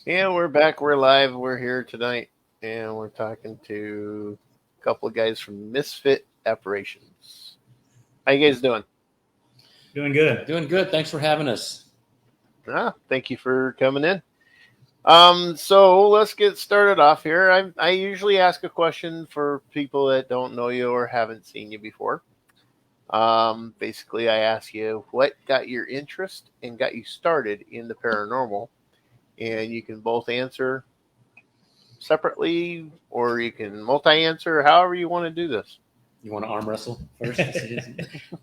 Yeah, we're back. We're live. We're here tonight, and we're talking to a couple of guys from Misfit Operations. How you guys doing? Doing good. Doing good. Thanks for having us. Thank you for coming in. So let's get started off here. I usually ask a question for people that don't know you or haven't seen you before. Basically, I ask you what got your interest and got you started in the paranormal, and you can both answer separately or you can multi-answer however you want to do this. You want to arm wrestle first?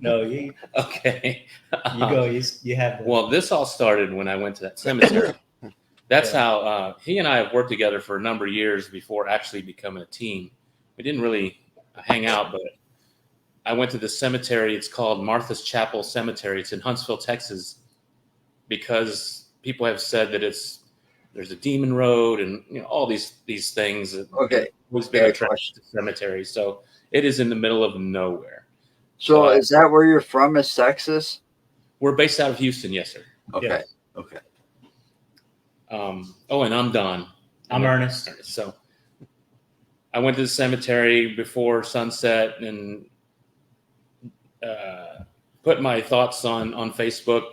No, you Okay. go. You have. Well, this all started when I went to that cemetery. That's Yeah. how he and I have worked together for a number of years before actually becoming a team. We didn't really hang out, but I went to the cemetery. It's called Martha's Chapel Cemetery. It's in Huntsville, Texas, because people have said that there's a demon road and all these things that Okay. always been attracted to cemeteries. So it is in the middle of nowhere. So is that where you're from? Is Texas? We're based out of Houston, yes, sir. Okay. Yes. Okay. And I'm Don. I'm Ernest. So I went to the cemetery before sunset and put my thoughts on Facebook.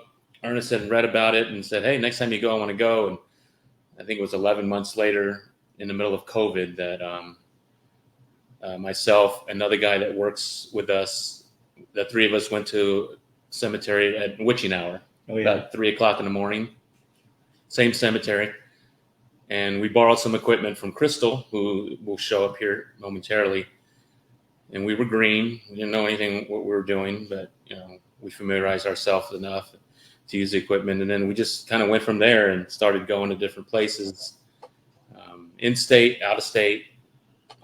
Ernest had read about it and said, "Hey, next time you go, I want to go." And I think it was 11 months later, in the middle of COVID, that myself, another guy that works with us, the three of us went to cemetery at witching hour, about 3:00 in the morning. Same cemetery. And we borrowed some equipment from Crystal, who will show up here momentarily. And we were green. We didn't know anything what we were doing, but we familiarized ourselves enough to use the equipment. And then we just kind of went from there and started going to different places, in-state, out-of-state,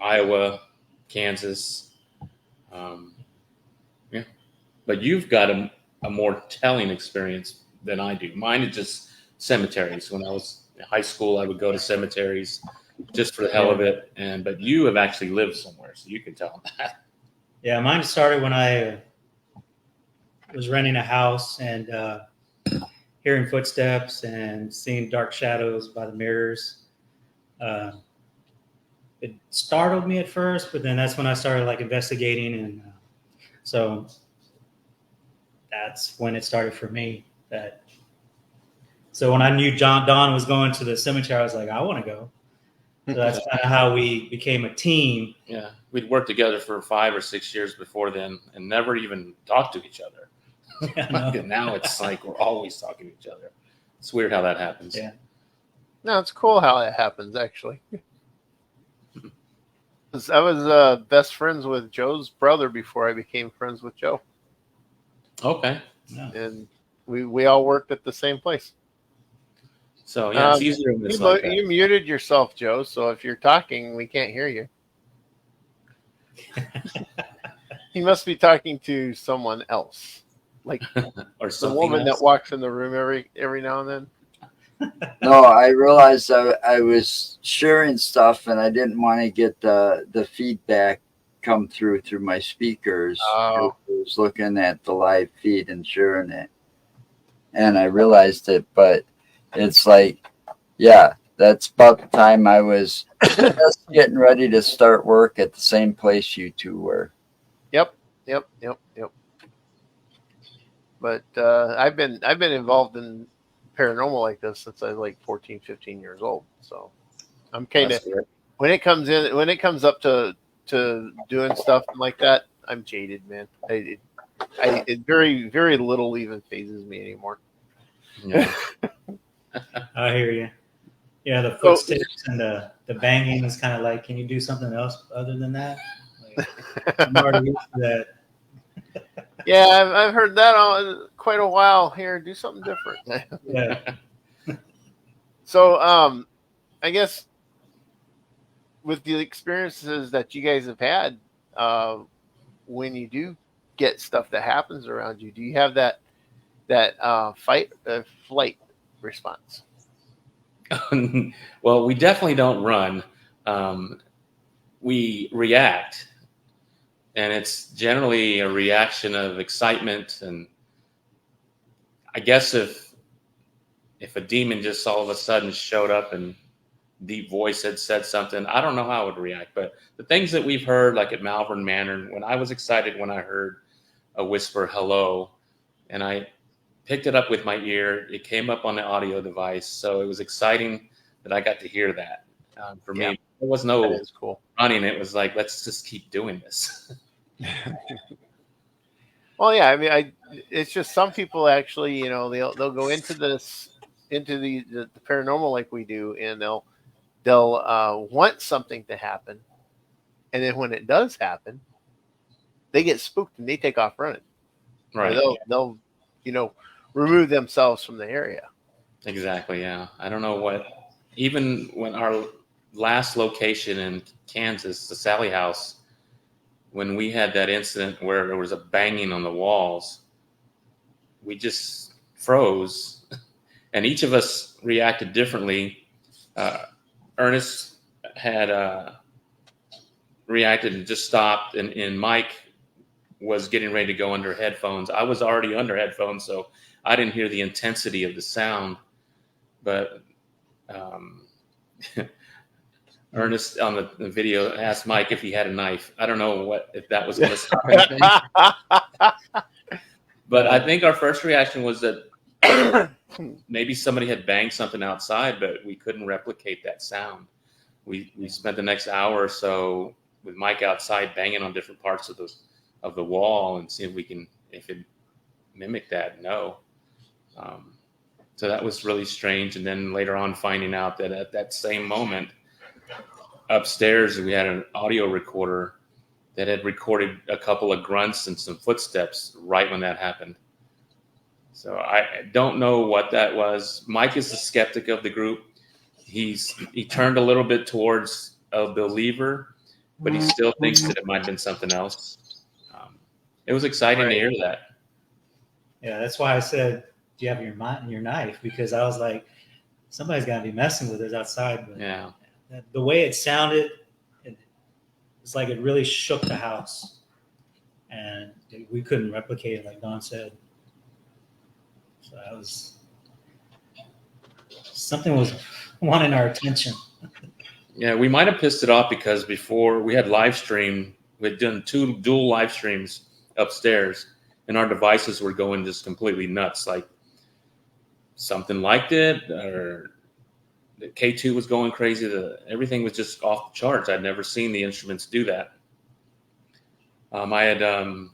Iowa, Kansas. But you've got a more telling experience than I do. Mine is just cemeteries. When I was in high school, I would go to cemeteries just for the hell of it. But you have actually lived somewhere, so you can tell them that. Yeah, mine started when I was renting a house and hearing footsteps and seeing dark shadows by the mirrors. It startled me at first, but then that's when I started investigating, and so that's when it started for me. So when I knew Don was going to the cemetery, I was like, I want to go. So that's kind of how we became a team. Yeah, we'd worked together for 5 or 6 years before then and never even talked to each other. Yeah, Now it's like we're always talking to each other. It's weird how that happens. Yeah. No, it's cool how it happens, actually. I was best friends with Joe's brother before I became friends with Joe. Okay. Yeah. And we all worked at the same place. So, yeah, it's easier when it's like that. You muted yourself, Joe, so if you're talking, we can't hear you. He must be talking to someone else, like or the woman that walks in the room every now and then. No, I realized I was sharing stuff and I didn't want to get the feedback come through my speakers. Oh. I was looking at the live feed and sharing it. And I realized it, but it's like, yeah, that's about the time I was just getting ready to start work at the same place you two were. Yep. But I've been involved in paranormal like this since I was like 14, 15 years old. So I'm kind of when it comes up to doing stuff like that, I'm jaded, man. It very, very little even phases me anymore. Yeah. I hear you. Yeah, the footsteps and the banging is kind of like, can you do something else other than that? I'm already used to that. Yeah, I've heard that quite a while here. Do something different. Yeah. So, I guess with the experiences that you guys have had, when you do get stuff that happens around you, do you have that flight response? Well, we definitely don't run. We react. And it's generally a reaction of excitement. And I guess if if a demon just all of a sudden showed up and deep voice had said something, I don't know how I would react. But the things that we've heard, like at Malvern Manor, when I was excited when I heard a whisper hello, and I picked it up with my ear, it came up on the audio device, so it was exciting that I got to hear that. For me, there was no cool. running. It was like, let's just keep doing this. Well, yeah, I mean, it's just some people actually, they'll go into the paranormal like we do, and they'll want something to happen, and then when it does happen, they get spooked and they take off running. Right. Or they'll remove themselves from the area. Exactly. Yeah. I don't know what. Even when our last location in Kansas, the Sally House, when we had that incident where there was a banging on the walls, we just froze, and each of us reacted differently. Ernest had reacted and just stopped, and Mike was getting ready to go under headphones. I was already under headphones, so I didn't hear the intensity of the sound. But Ernest on the video asked Mike if he had a knife. I don't know if that was going to stop anything. But I think our first reaction was that maybe somebody had banged something outside, but we couldn't replicate that sound. We spent the next hour or so with Mike outside banging on different parts of the wall and see if it mimicked that. No. So that was really strange. And then later on finding out that at that same moment upstairs, we had an audio recorder that had recorded a couple of grunts and some footsteps right when that happened. So I don't know what that was. Mike is the skeptic of the group. He turned a little bit towards a believer, but he still thinks that it might have been something else. It was exciting to hear that. Yeah, that's why I said, do you have your knife? Because I was like, somebody's got to be messing with us outside. But yeah, the way it sounded, it's like it really shook the house, and we couldn't replicate it, like Don said. So that was something was wanting our attention. Yeah, we might have pissed it off because before we had live stream, we had done 2 dual live streams upstairs, and our devices were going just completely nuts. Like something liked it, or the K2 was going crazy. Everything was just off the charts. I'd never seen the instruments do that. I had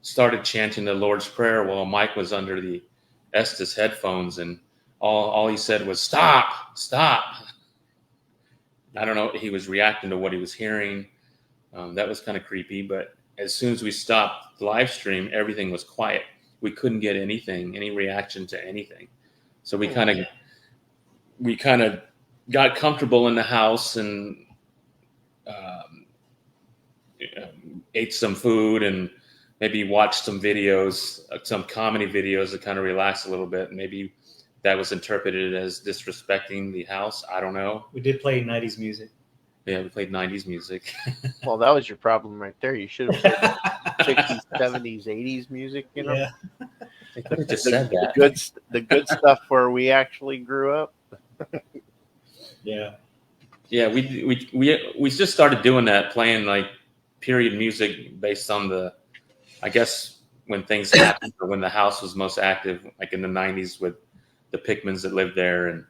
started chanting the Lord's Prayer while Mike was under the Estes headphones, and all he said was, "Stop, stop." I don't know. He was reacting to what he was hearing. That was kind of creepy. But as soon as we stopped the live stream, everything was quiet. We couldn't get any reaction to anything. So we kind of got comfortable in the house and ate some food and maybe watched some videos, some comedy videos to kind of relax a little bit. Maybe that was interpreted as disrespecting the house. I don't know. We did play 90s music. Yeah, we played 90s music. Well, that was your problem right there. You should have played 60s, 70s, 80s music, Yeah. They could have just said that. The good stuff where we actually grew up. Yeah. Yeah, we just started doing that, playing like period music based on I guess when things happened or when the house was most active, like in the 90s with the Pickmans that lived there, and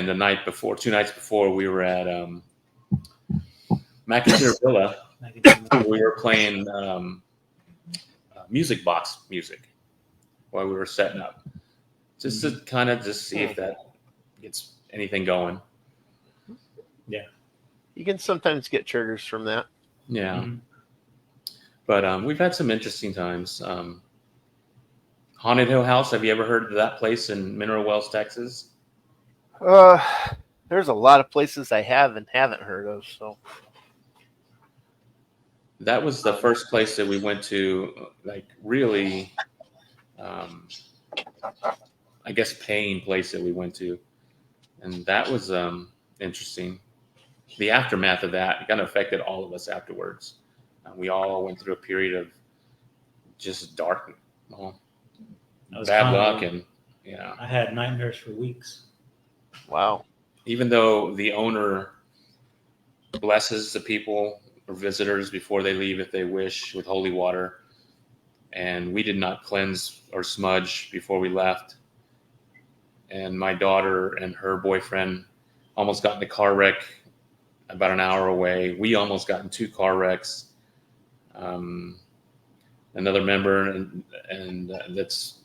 2 nights before we were at McIntyre Villa. We were playing music box music while we were setting up, just to kind of just see if that gets anything going. Yeah, you can sometimes get triggers from that. Yeah, mm-hmm. But we've had some interesting times. Haunted Hill House. Have you ever heard of that place in Mineral Wells, Texas? There's a lot of places I have and haven't heard of. So that was the first place that we went to, like really, I guess, paying place that we went to, and that was interesting. The aftermath of that kind of affected all of us afterwards. We all went through a period of just dark, bad luck, and Yeah. I had nightmares for weeks. Wow. Even though the owner blesses the people or visitors before they leave if they wish with holy water, and we did not cleanse or smudge before we left. And my daughter and her boyfriend almost got in a car wreck about an hour away. We almost got in 2 car wrecks. Another member, and that's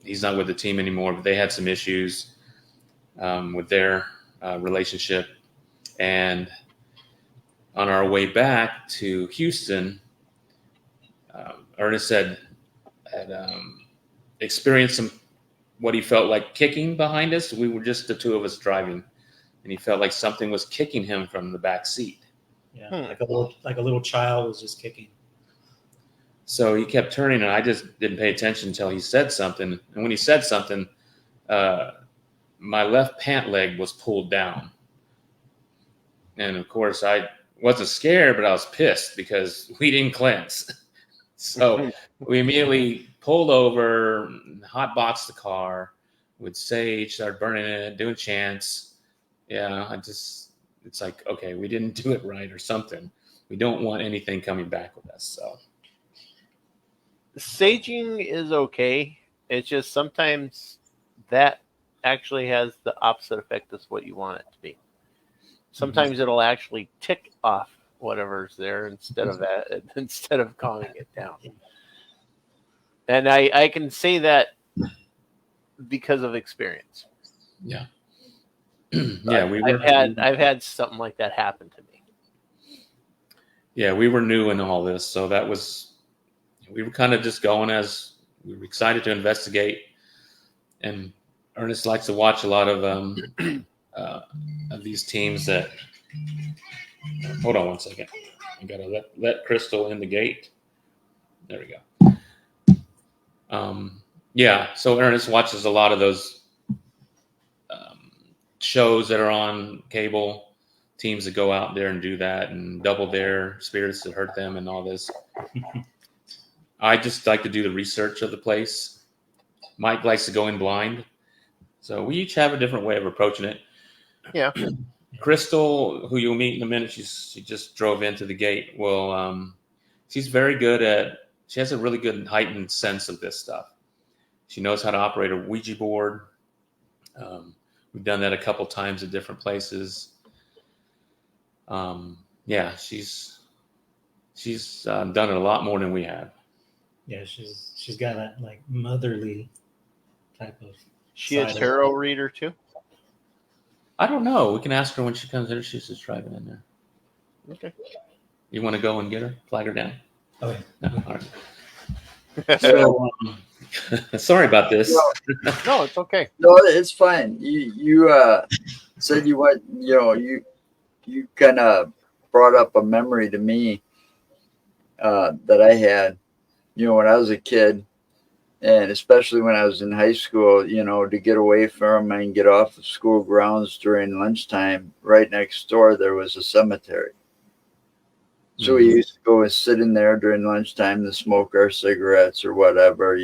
he's not with the team anymore, but they had some issues with their relationship. And on our way back to Houston, Ernest had experienced some what he felt like kicking behind us. We were just the 2 of us driving, and he felt like something was kicking him from the back seat. Yeah, like a little child was just kicking. So he kept turning, and I just didn't pay attention until he said something. And when he said something, my left pant leg was pulled down. And of course, I wasn't scared, but I was pissed because we didn't cleanse. So we immediately pulled over, hotboxed the car with sage, started burning it, doing chants. Yeah, it's like, okay, we didn't do it right or something. We don't want anything coming back with us. So saging is okay. It's just sometimes that actually has the opposite effect as what you want it to be. Sometimes it'll actually tick off whatever's there instead of calming it down. And I can say that because of experience. Yeah. Yeah, I've had something like that happen to me. Yeah, we were new in all this, so we were kind of just going as we were excited to investigate. And Ernest likes to watch a lot of these teams that. Hold on one second. I gotta let Crystal in the gate. There we go. Yeah, so Ernest watches a lot of those shows that are on cable. Teams that go out there and do that and double dare spirits that hurt them and all this. I just like to do the research of the place. Mike likes to go in blind. So we each have a different way of approaching it. Yeah. Crystal, who you'll meet in a minute, she just drove into the gate. Well, she's very good she has a really good heightened sense of this stuff. She knows how to operate a Ouija board. We've done that a couple times at different places. Yeah, she's done it a lot more than we have. Yeah, she's got that like motherly type of. She a tarot reader too? I don't know. We can ask her when she comes in. She's just driving in there. Okay. You want to go and get her? Flag her down? Okay. No, all right. So, sorry about this. No, it's okay. No, it's fine. You said you went. You kind of brought up a memory to me that I had. When I was a kid, and especially when I was in high school, to get away from and get off of school grounds during lunchtime, right next door there was a cemetery. So we used to go and sit in there during lunchtime to smoke our cigarettes or whatever,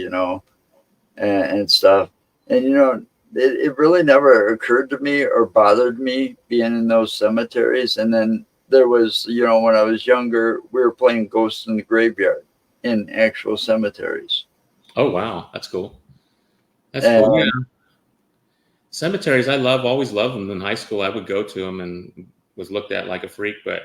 and stuff. And, it really never occurred to me or bothered me being in those cemeteries. And then there was, when I was younger, we were playing Ghosts in the Graveyard in actual cemeteries. Oh, wow. That's cool. That's cool. Yeah. Cemeteries, always loved them. In high school, I would go to them and was looked at like a freak. But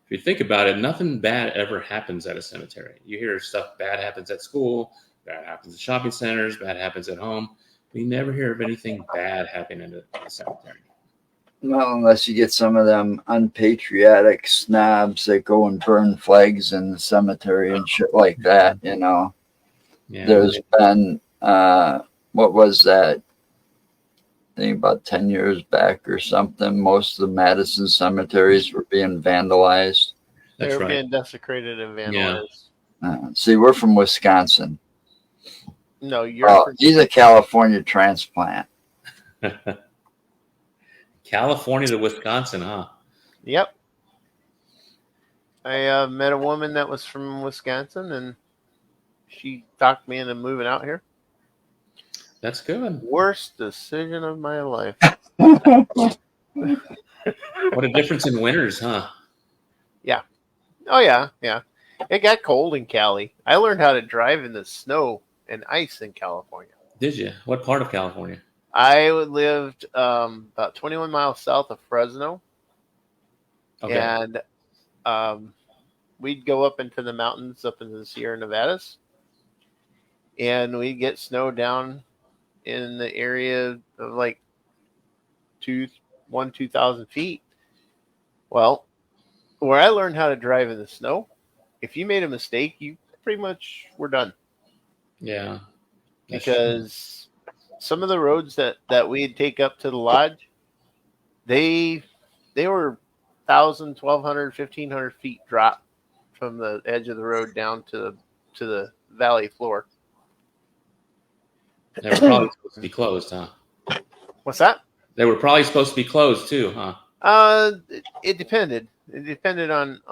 if you think about it, nothing bad ever happens at a cemetery. You hear stuff bad happens at school, bad happens at shopping centers, bad happens at home. But you never hear of anything bad happening at a cemetery. Well, unless you get some of them unpatriotic snobs that go and burn flags in the cemetery and shit like that, Yeah. There's been, what was that? I think about 10 years back or something, most of the Madison cemeteries were being vandalized. They were being desecrated and vandalized. Yeah. See, we're from Wisconsin. No, you're. He's a California transplant. California to Wisconsin, huh? Yep. I met a woman that was from Wisconsin, and she talked me into moving out here. That's good. Worst decision of my life. What a difference in winters, huh? Yeah. Oh yeah, yeah. It got cold in Cali. I learned how to drive in the snow and ice in California. Did you? What part of California? I lived about 21 miles south of Fresno, Okay. and we'd go up into the mountains, up into the Sierra Nevadas, and we'd get snow down in the area of like 2,000 feet. Well, where I learned how to drive in the snow, if you made a mistake, you pretty much were done. Yeah. Because some of the roads that we'd take up to the lodge, they were 1,000, 1,200, 1,500 feet drop from the edge of the road down to the valley floor. They were probably supposed to be closed, huh? What's that? They were probably supposed to be closed too, huh? It depended. It depended on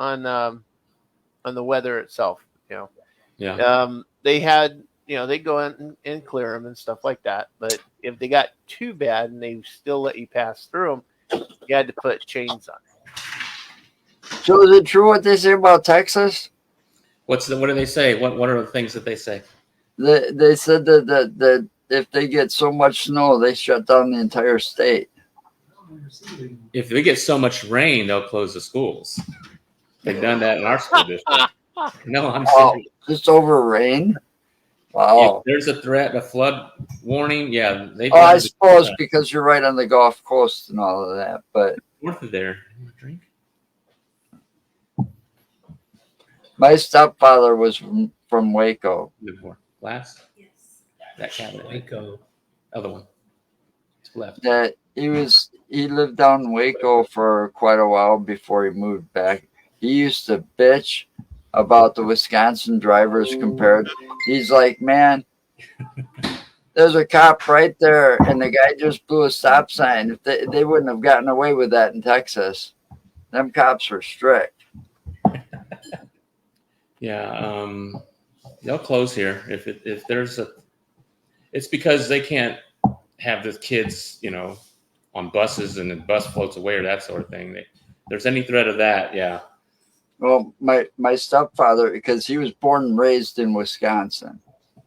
the weather itself. You know. Yeah. They had, they'd go in and clear them and stuff like that. But if they got too bad and they still let you pass through them, you had to put chains on. So is it true what they say about Texas? What do they say? What are the things that they say? They said that if they get so much snow, they shut down the entire state. If they get so much rain, they'll close the schools. They've done that in our school district. No, I'm serious. Just over rain? Wow. If there's a threat, a flood warning, yeah. I suppose because you're right on the Gulf Coast and all of that, but north of there. You want a drink? My stepfather was from Waco. Last? Yes. That cabinet. Waco. Other one. It's left. That he lived down in Waco for quite a while before he moved back. He used to bitch about the Wisconsin drivers compared. He's like, man, there's a cop right there, and the guy just blew a stop sign. If they wouldn't have gotten away with that in Texas. Them cops were strict. Yeah, they'll close here if there's a. It's because they can't have the kids, on buses and the bus floats away or that sort of thing. There's any threat of that, yeah. Well, my stepfather, because he was born and raised in Wisconsin,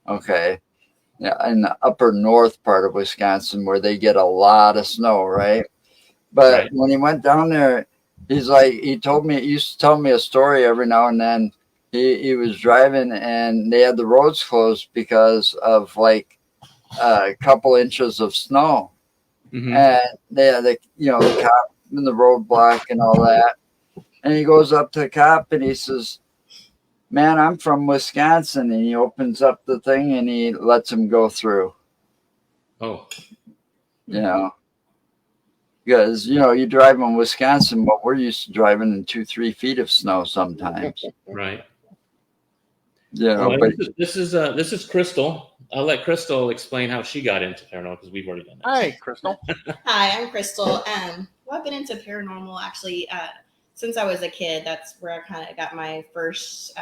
okay, yeah, in the upper north part of Wisconsin where they get a lot of snow, right? But Right. When he went down there, he used to tell me a story every now and then. He was driving and they had the roads closed because of like a couple inches of snow, and they had the cop in the roadblock and all that. And he goes up to the cop and he says, "Man, I'm from Wisconsin." And he opens up the thing and he lets him go through. Oh. Because, you drive in Wisconsin, but we're used to driving in 2-3 feet of snow sometimes. Right. But this is Crystal. I'll let Crystal explain how she got into paranormal because we've already done that. Hi, Crystal. Hi, I'm Crystal. I've been into paranormal actually since I was a kid. That's where I kind of got my first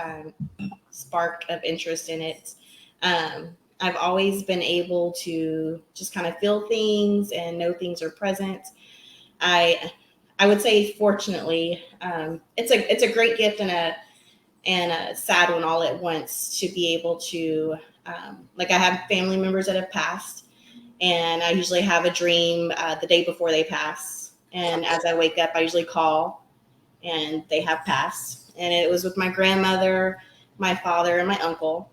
spark of interest in it. I've always been able to just kind of feel things and know things are present. I would say, fortunately, it's a great gift and a sad one all at once to be able to, I have family members that have passed, and I usually have a dream the day before they pass. And as I wake up, I usually call, and they have passed. And it was with my grandmother, my father, and my uncle.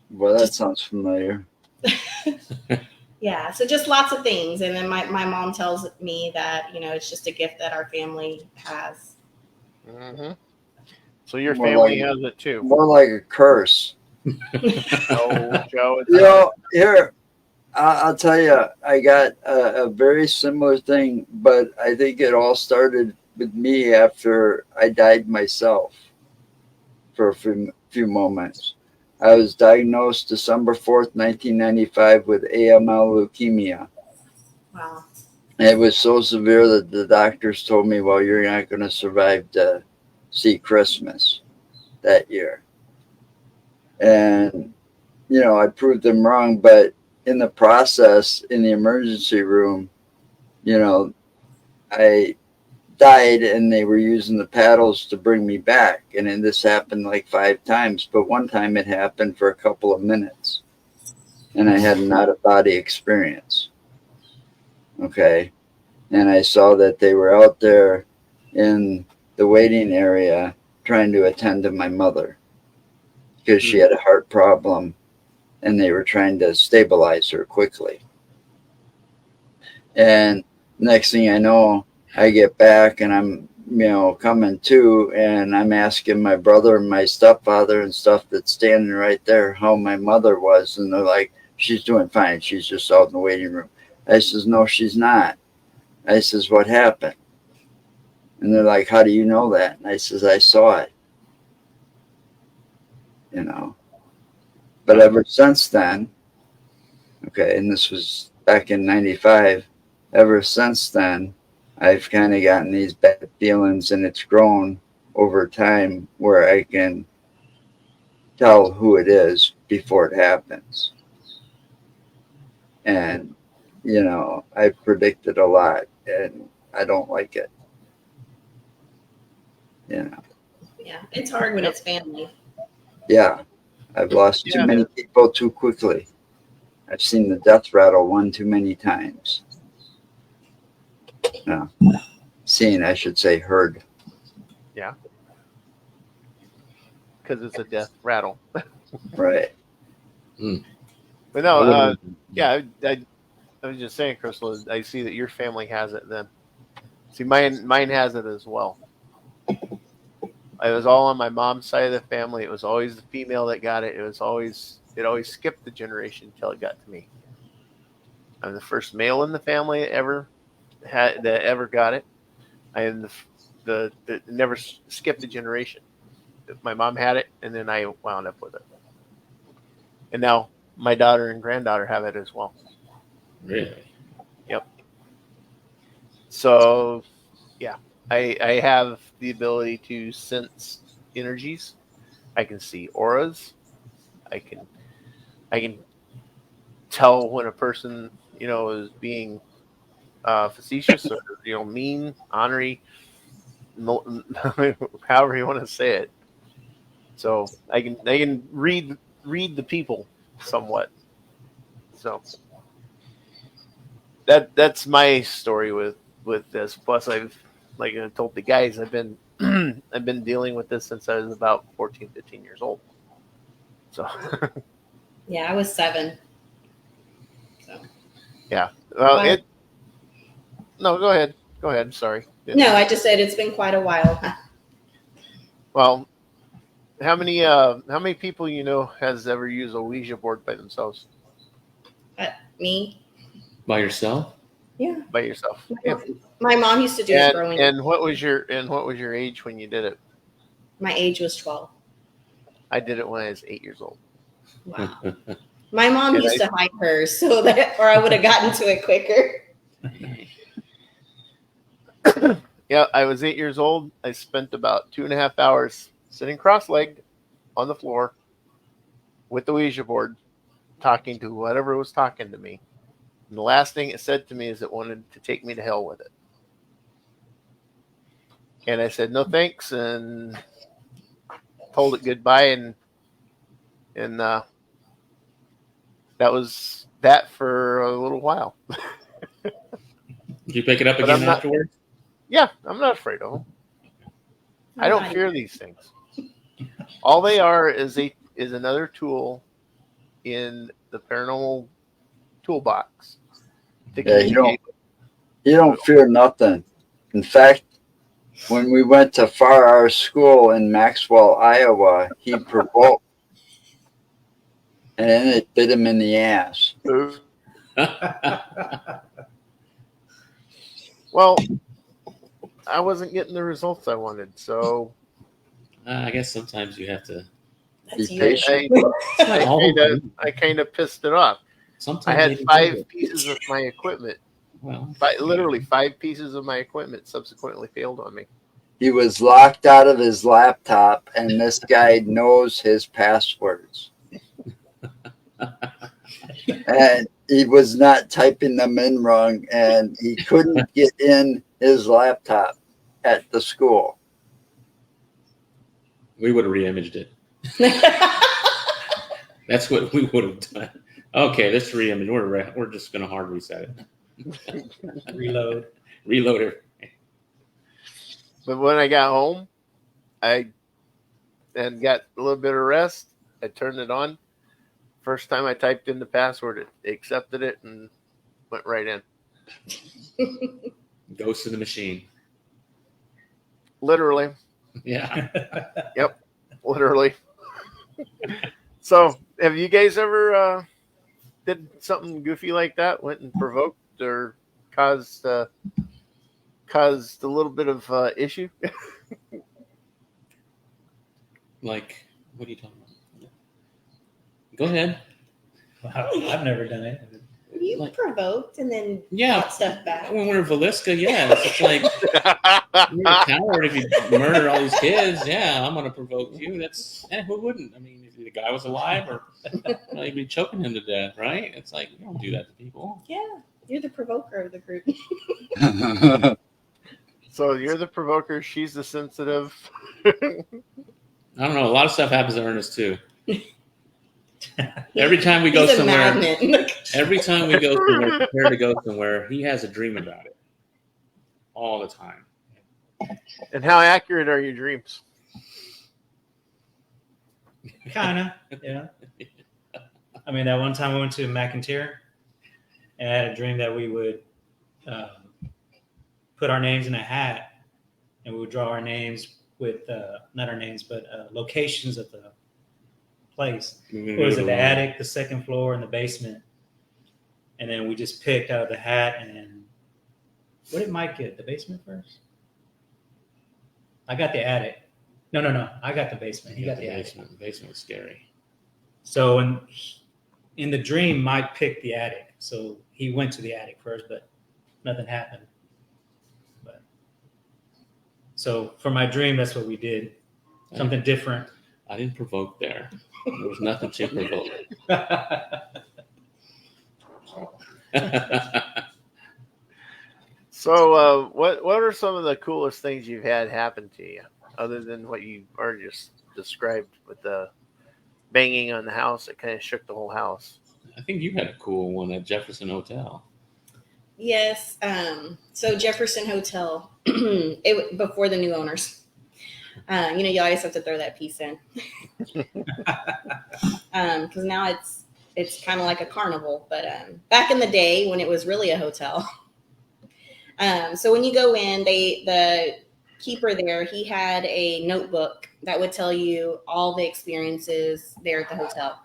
Well, that sounds familiar. Yeah, so just lots of things. And then my mom tells me that, it's just a gift that our family has. Mm-hmm. So your family has it too. More like a curse. Oh, Joe. Here, I'll tell you, I got a very similar thing, but I think it all started with me after I died myself for a few moments. I was diagnosed December 4th, 1995 with AML leukemia. Wow. It was so severe that the doctors told me, well, you're not going to survive to see Christmas that year. And I proved them wrong, but in the process, in the emergency room, I died and they were using the paddles to bring me back. And then this happened like 5 times, but one time it happened for a couple of minutes and I had an out of body experience. Okay. And I saw that they were out there in the waiting area trying to attend to my mother because she had a heart problem and they were trying to stabilize her quickly. And next thing I know, I get back and I'm, coming to, and I'm asking my brother and my stepfather and stuff that's standing right there how my mother was. And they're like, she's doing fine. She's just out in the waiting room. I says, no, she's not. I says, what happened? And they're like, how do you know that? And I says, I saw it. But ever since then, okay, and this was back in 95, ever since then, I've kind of gotten these bad feelings and it's grown over time where I can tell who it is before it happens. And, I predicted a lot and I don't like it. Yeah, it's hard when it's family. Yeah, I've lost too many people too quickly. I've seen the death rattle one too many times. No, seen, I should say, heard. Yeah, because it's a death rattle. Right. But no, I was just saying, Crystal, I see that your family has it then. See, mine has it as well. It was all on my mom's side of the family. It was always the female that got it. It always skipped the generation until it got to me. I'm the first male in the family that ever got it. I am the never skipped a generation. My mom had it, and then I wound up with it. And now my daughter and granddaughter have it as well. Really? Yep. So, yeah, I have the ability to sense energies. I can see auras. I can tell when a person, is being facetious or mean, ornery, however you want to say it. So I can read the people somewhat. So that's my story with this. Plus, like I told the guys, I've been I've been dealing with this since I was about 14, 15 years old. So yeah, I was 7. So yeah. Well, no, go ahead. Go ahead. Sorry. No, I just said it's been quite a while. Well, how many people has ever used a Ouija board by themselves? Me. By yourself? Yeah. By yourself. My mom used to do it growing up. And what was your age when you did it? My age was 12. I did it when I was 8 years old. Wow. My mom used to hide hers or I would have gotten to it quicker. Yeah, I was 8 years old. I spent about 2.5 hours sitting cross-legged on the floor with the Ouija board, talking to whatever was talking to me. And the last thing it said to me is it wanted to take me to hell with it. And I said, no thanks, and told it goodbye, and that was that for a little while. Did you pick it up again afterwards? Yeah, I'm not afraid of them. I don't fear these things. All they are is another tool in the paranormal toolbox. Yeah, you don't fear nothing. In fact, when we went to our school in Maxwell, Iowa, he provoked, and then it bit him in the ass. Well, I wasn't getting the results I wanted, so I guess sometimes you have to. I kind of pissed it off. Sometimes I had 5 pieces of my equipment. Well, literally 5 pieces of my equipment subsequently failed on me. He was locked out of his laptop, and this guy knows his passwords. And he was not typing them in wrong, and he couldn't get in his laptop at the school. We would have reimaged it. That's what we would have done. Okay, let's reimage. We're just going to hard reset it. Reload it. But when I got home, I got a little bit of rest. I turned it on. First time I typed in the password, it accepted it and went right in. Ghost in the machine. Literally. Yeah. Yep. Literally. So, have you guys ever did something goofy like that? Went and provoked or caused a little bit of issue? Like, what are you talking about? Go ahead. Wow, I've never done it. You provoked and then Yeah. got stuff back. When we're in Velisca, yes. It's like, you're a coward if you murder all these kids. Yeah, I'm going to provoke you. Who wouldn't? I mean, if the guy was alive or you'd be choking him to death, right? It's like, you don't do that to people. Yeah, you're the provoker of the group. So you're the provoker. She's the sensitive. I don't know. A lot of stuff happens to Ernest, too. Every time we go somewhere, prepare to go somewhere, he has a dream about it all the time. And how accurate are your dreams? Kind of, yeah. I mean, that one time I went to McIntyre and I had a dream that we would put our names in a hat and we would draw our names with, not our names, but locations of the place. It was in the attic, the second floor, and the basement. And then we just picked out of the hat. And what did Mike get? The basement first? I got the attic. No. I got the basement. He got the basement. attic. The basement was scary. So in the dream, Mike picked the attic. So he went to the attic first, but nothing happened. So for my dream, that's what we did. Something different. I didn't provoke there. There was nothing to provoke. So, what are some of the coolest things you've had happen to you, other than what you already just described with the banging on the house that kind of shook the whole house? I think you had a cool one at Jefferson Hotel. Yes. So Jefferson Hotel, before the new owners. You always have to throw that piece in. Because now it's kind of like a carnival. But back in the day when it was really a hotel. So when you go in, the keeper there, he had a notebook that would tell you all the experiences there at the hotel.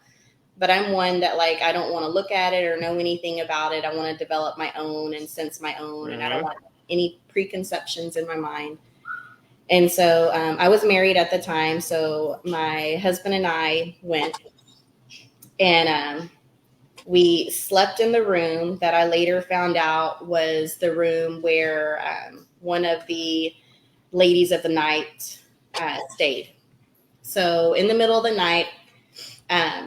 But I'm one that I don't want to look at it or know anything about it. I want to develop my own and sense my own. And I don't want any preconceptions in my mind. And so I was married at the time. So my husband and I went and we slept in the room that I later found out was the room where one of the ladies of the night stayed. So in the middle of the night,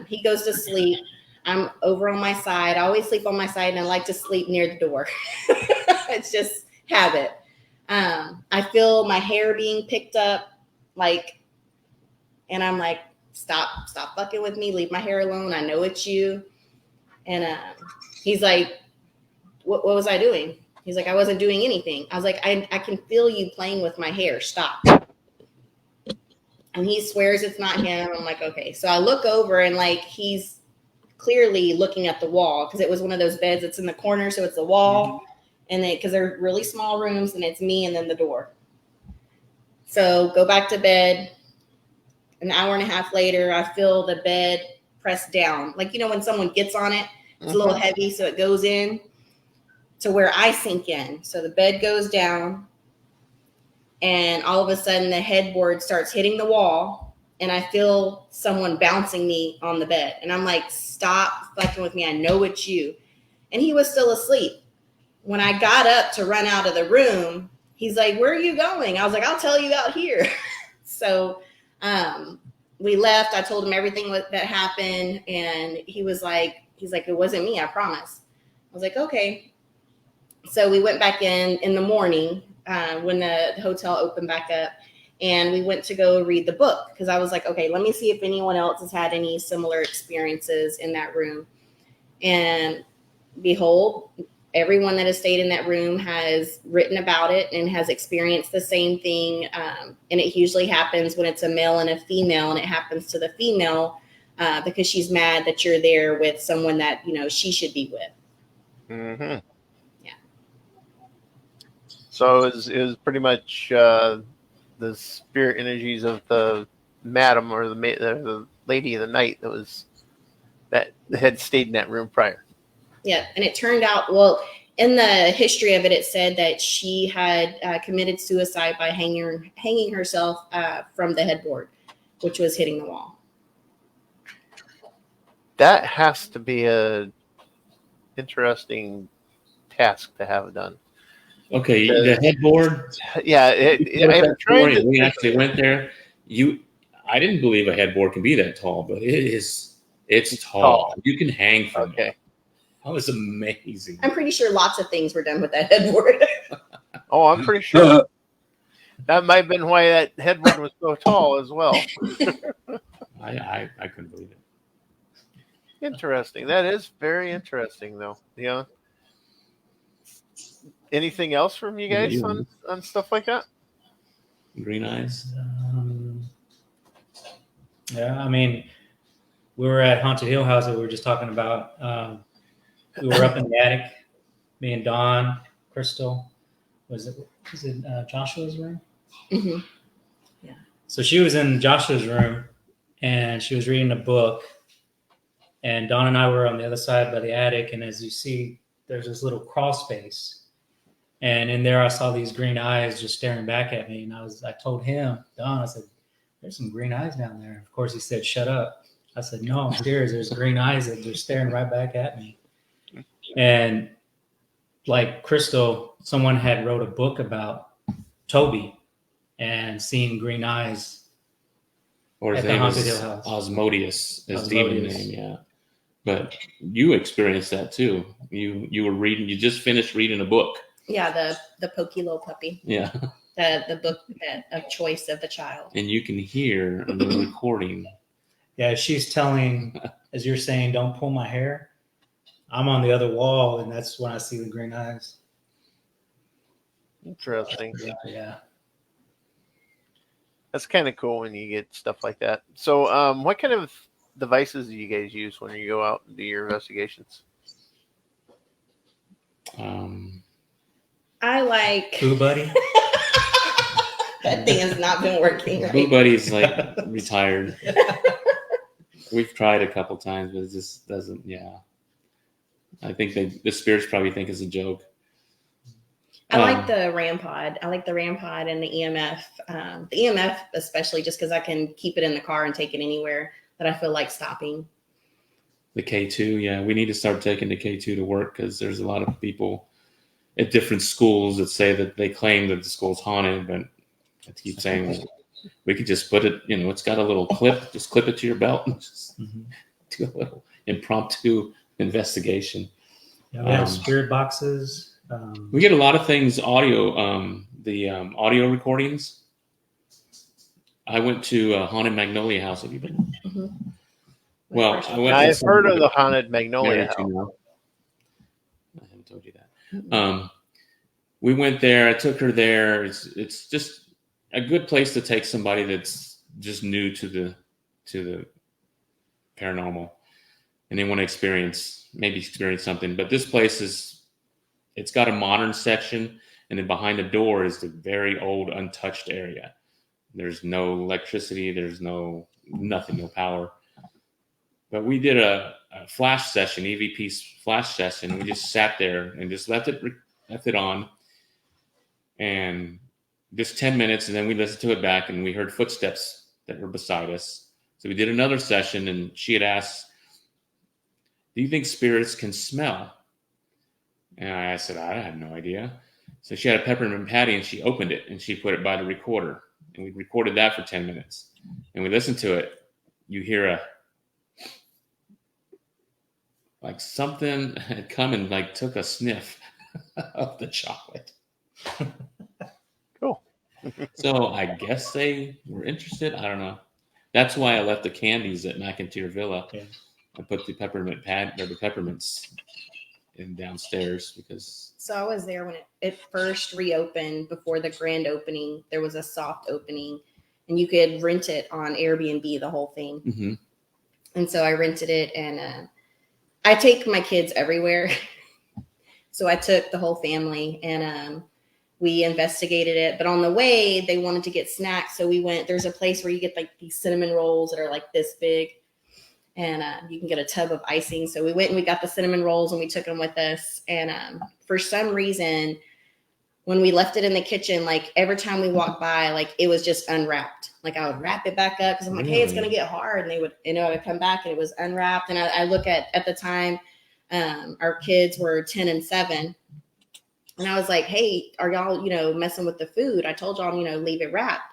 he goes to sleep. I'm over on my side. I always sleep on my side and I like to sleep near the door. It's just habit. I feel my hair being picked up, and I'm like, stop fucking with me. Leave my hair alone. I know it's you. And he's like, what was I doing? He's like, I wasn't doing anything. I was like, I can feel you playing with my hair. Stop. And he swears it's not him. I'm like, okay. So I look over and he's clearly looking at the wall because it was one of those beds that's in the corner. So it's the wall. Mm-hmm. And because they're really small rooms and it's me and then the door. So go back to bed. An hour and a half later, I feel the bed pressed down. When someone gets on it, it's a little heavy. So it goes in to where I sink in. So the bed goes down. And all of a sudden the headboard starts hitting the wall. And I feel someone bouncing me on the bed. And I'm like, stop fucking with me. I know it's you. And he was still asleep. When I got up to run out of the room, he's like, where are you going? I was like, I'll tell you out here. So we left. I told him everything that happened, and he's like, it wasn't me, I promise. I was like, okay. So we went back in the morning when the hotel opened back up, and we went to go read the book because I was like, okay, let me see if anyone else has had any similar experiences in that room. And behold, everyone that has stayed in that room has written about it and has experienced the same thing. And it usually happens when it's a male and a female, and it happens to the female because she's mad that you're there with someone that, she should be with. Mm-hmm. Yeah. So it was pretty much the spirit energies of the madam or the lady of the night that had stayed in that room prior. Yeah, and it turned out, well, in the history of it, it said that she had committed suicide by hanging herself from the headboard, which was hitting the wall. That has to be a interesting task to have done. Okay, the headboard. Yeah, We actually went there. I didn't believe a headboard can be that tall, but it's tall. You can hang from it. That was amazing. I'm pretty sure lots of things were done with that headboard. Oh, I'm pretty sure. That might have been why that headboard was so tall as well. I couldn't believe it. Interesting. That is very interesting, though. Yeah. Anything else from you guys on stuff like that? Green eyes. Yeah, I mean, we were at Haunted Hill House that we were just talking about. We were up in the attic, me and Dawn, Crystal. Was it Joshua's room? Mm-hmm. Yeah. So she was in Joshua's room, and she was reading a book. And Dawn and I were on the other side by the attic, and as you see, there's this little crawl space. And in there, I saw these green eyes just staring back at me. And I told him, Don, I said, there's some green eyes down there. Of course, he said, shut up. I said, no, I'm serious. There's green eyes that they're staring right back at me. And like Crystal, someone had wrote a book about Toby and seeing green eyes. Or his name is Osmodius, his demon name, yeah. But you experienced that too. You were reading. You just finished reading a book. Yeah, the Pokey Little Puppy. Yeah. The book of choice of the child. And you can hear the recording. Yeah, she's telling, as you're saying, don't pull my hair. I'm on the other wall, and that's when I see the green eyes. Interesting. Yeah. That's kind of cool when you get stuff like that. So, what kind of devices do you guys use when you go out and do your investigations? I like Boo Buddy. That thing has not been working. Right? Boo Buddy's like retired. We've tried a couple times, but it just doesn't. Yeah, I think the spirits probably think it's a joke. I like the RAM pod. I like the RAM pod and the EMF. The EMF especially just because I can keep it in the car and take it anywhere that I feel like stopping. The K2, yeah, we need to start taking the K2 to work because there's a lot of people at different schools that say that they claim that the school's haunted, but I keep saying we could just put it, it's got a little clip, just clip it to your belt and just do a little impromptu investigation. Yeah, we have spirit boxes. We get a lot of things audio, audio recordings. I went to Haunted Magnolia House. Have you been? Mm-hmm. Well, I've heard of the Haunted Magnolia House. I haven't told you that. We went there. I took her there. It's just a good place to take somebody that's just new to the paranormal, and they want to experience something. But this place it's got a modern section, and then behind the door is the very old untouched area. There's no electricity. There's nothing, no power. But we did a flash session, EVP flash session. We just sat there and just left it on, and just 10 minutes, and then we listened to it back, and we heard footsteps that were beside us. So we did another session, and she had asked, "Do you think spirits can smell?" And I said, "I have no idea." So she had a peppermint patty, and she opened it, and she put it by the recorder, and we recorded that for 10 minutes, and we listened to it. you hear like something had come and like took a sniff of the chocolate. Cool. So I guess they were interested. I don't know. That's why I left the candies at McIntyre Villa. Yeah. I put the peppermint pad or the peppermints in downstairs because. So I was there when it first reopened. Before the grand opening, there was a soft opening, and you could rent it on Airbnb, the whole thing. Mm-hmm. And so I rented it, and I take my kids everywhere. So I took the whole family, and we investigated it. But on the way, they wanted to get snacks. So we went, there's a place where you get like these cinnamon rolls that are like this big, and you can get a tub of icing. So we went and we got the cinnamon rolls and we took them with us. And for some reason, when we left it in the kitchen, like every time we walked by, like it was just unwrapped. Like I would wrap it back up because I'm like, hey, it's going to get hard. And they would, I would come back and it was unwrapped. And I look at the time, our kids were 10 and 7. And I was like, hey, are y'all, messing with the food? I told y'all, leave it wrapped.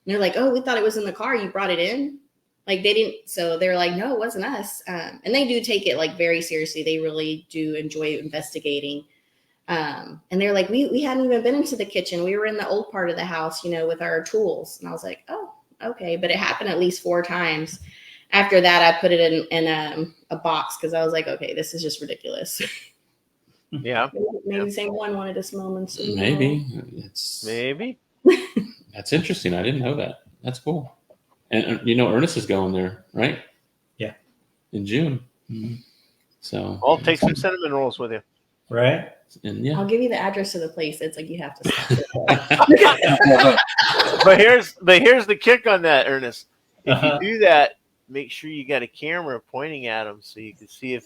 And they're like, oh, we thought it was in the car. You brought it in? Like they didn't. So they were like, no, it wasn't us. And they do take it like very seriously. They really do enjoy investigating. And they're like, we hadn't even been into the kitchen. We were in the old part of the house, with our tools. And I was like, oh, okay. But it happened at least 4 times. After that, I put it in a box because I was like, okay, this is just ridiculous. Yeah. Maybe the same one wanted to smell them. So Maybe. Maybe. That's interesting. I didn't know that. That's cool. And Ernest is going there, right? Yeah. In June. Mm-hmm. So I'll take some cinnamon rolls with you. Right. And yeah. I'll give you the address of the place. It's like you have to stop. But here's the kick on that, Ernest. If you do that, make sure you got a camera pointing at them so you can see if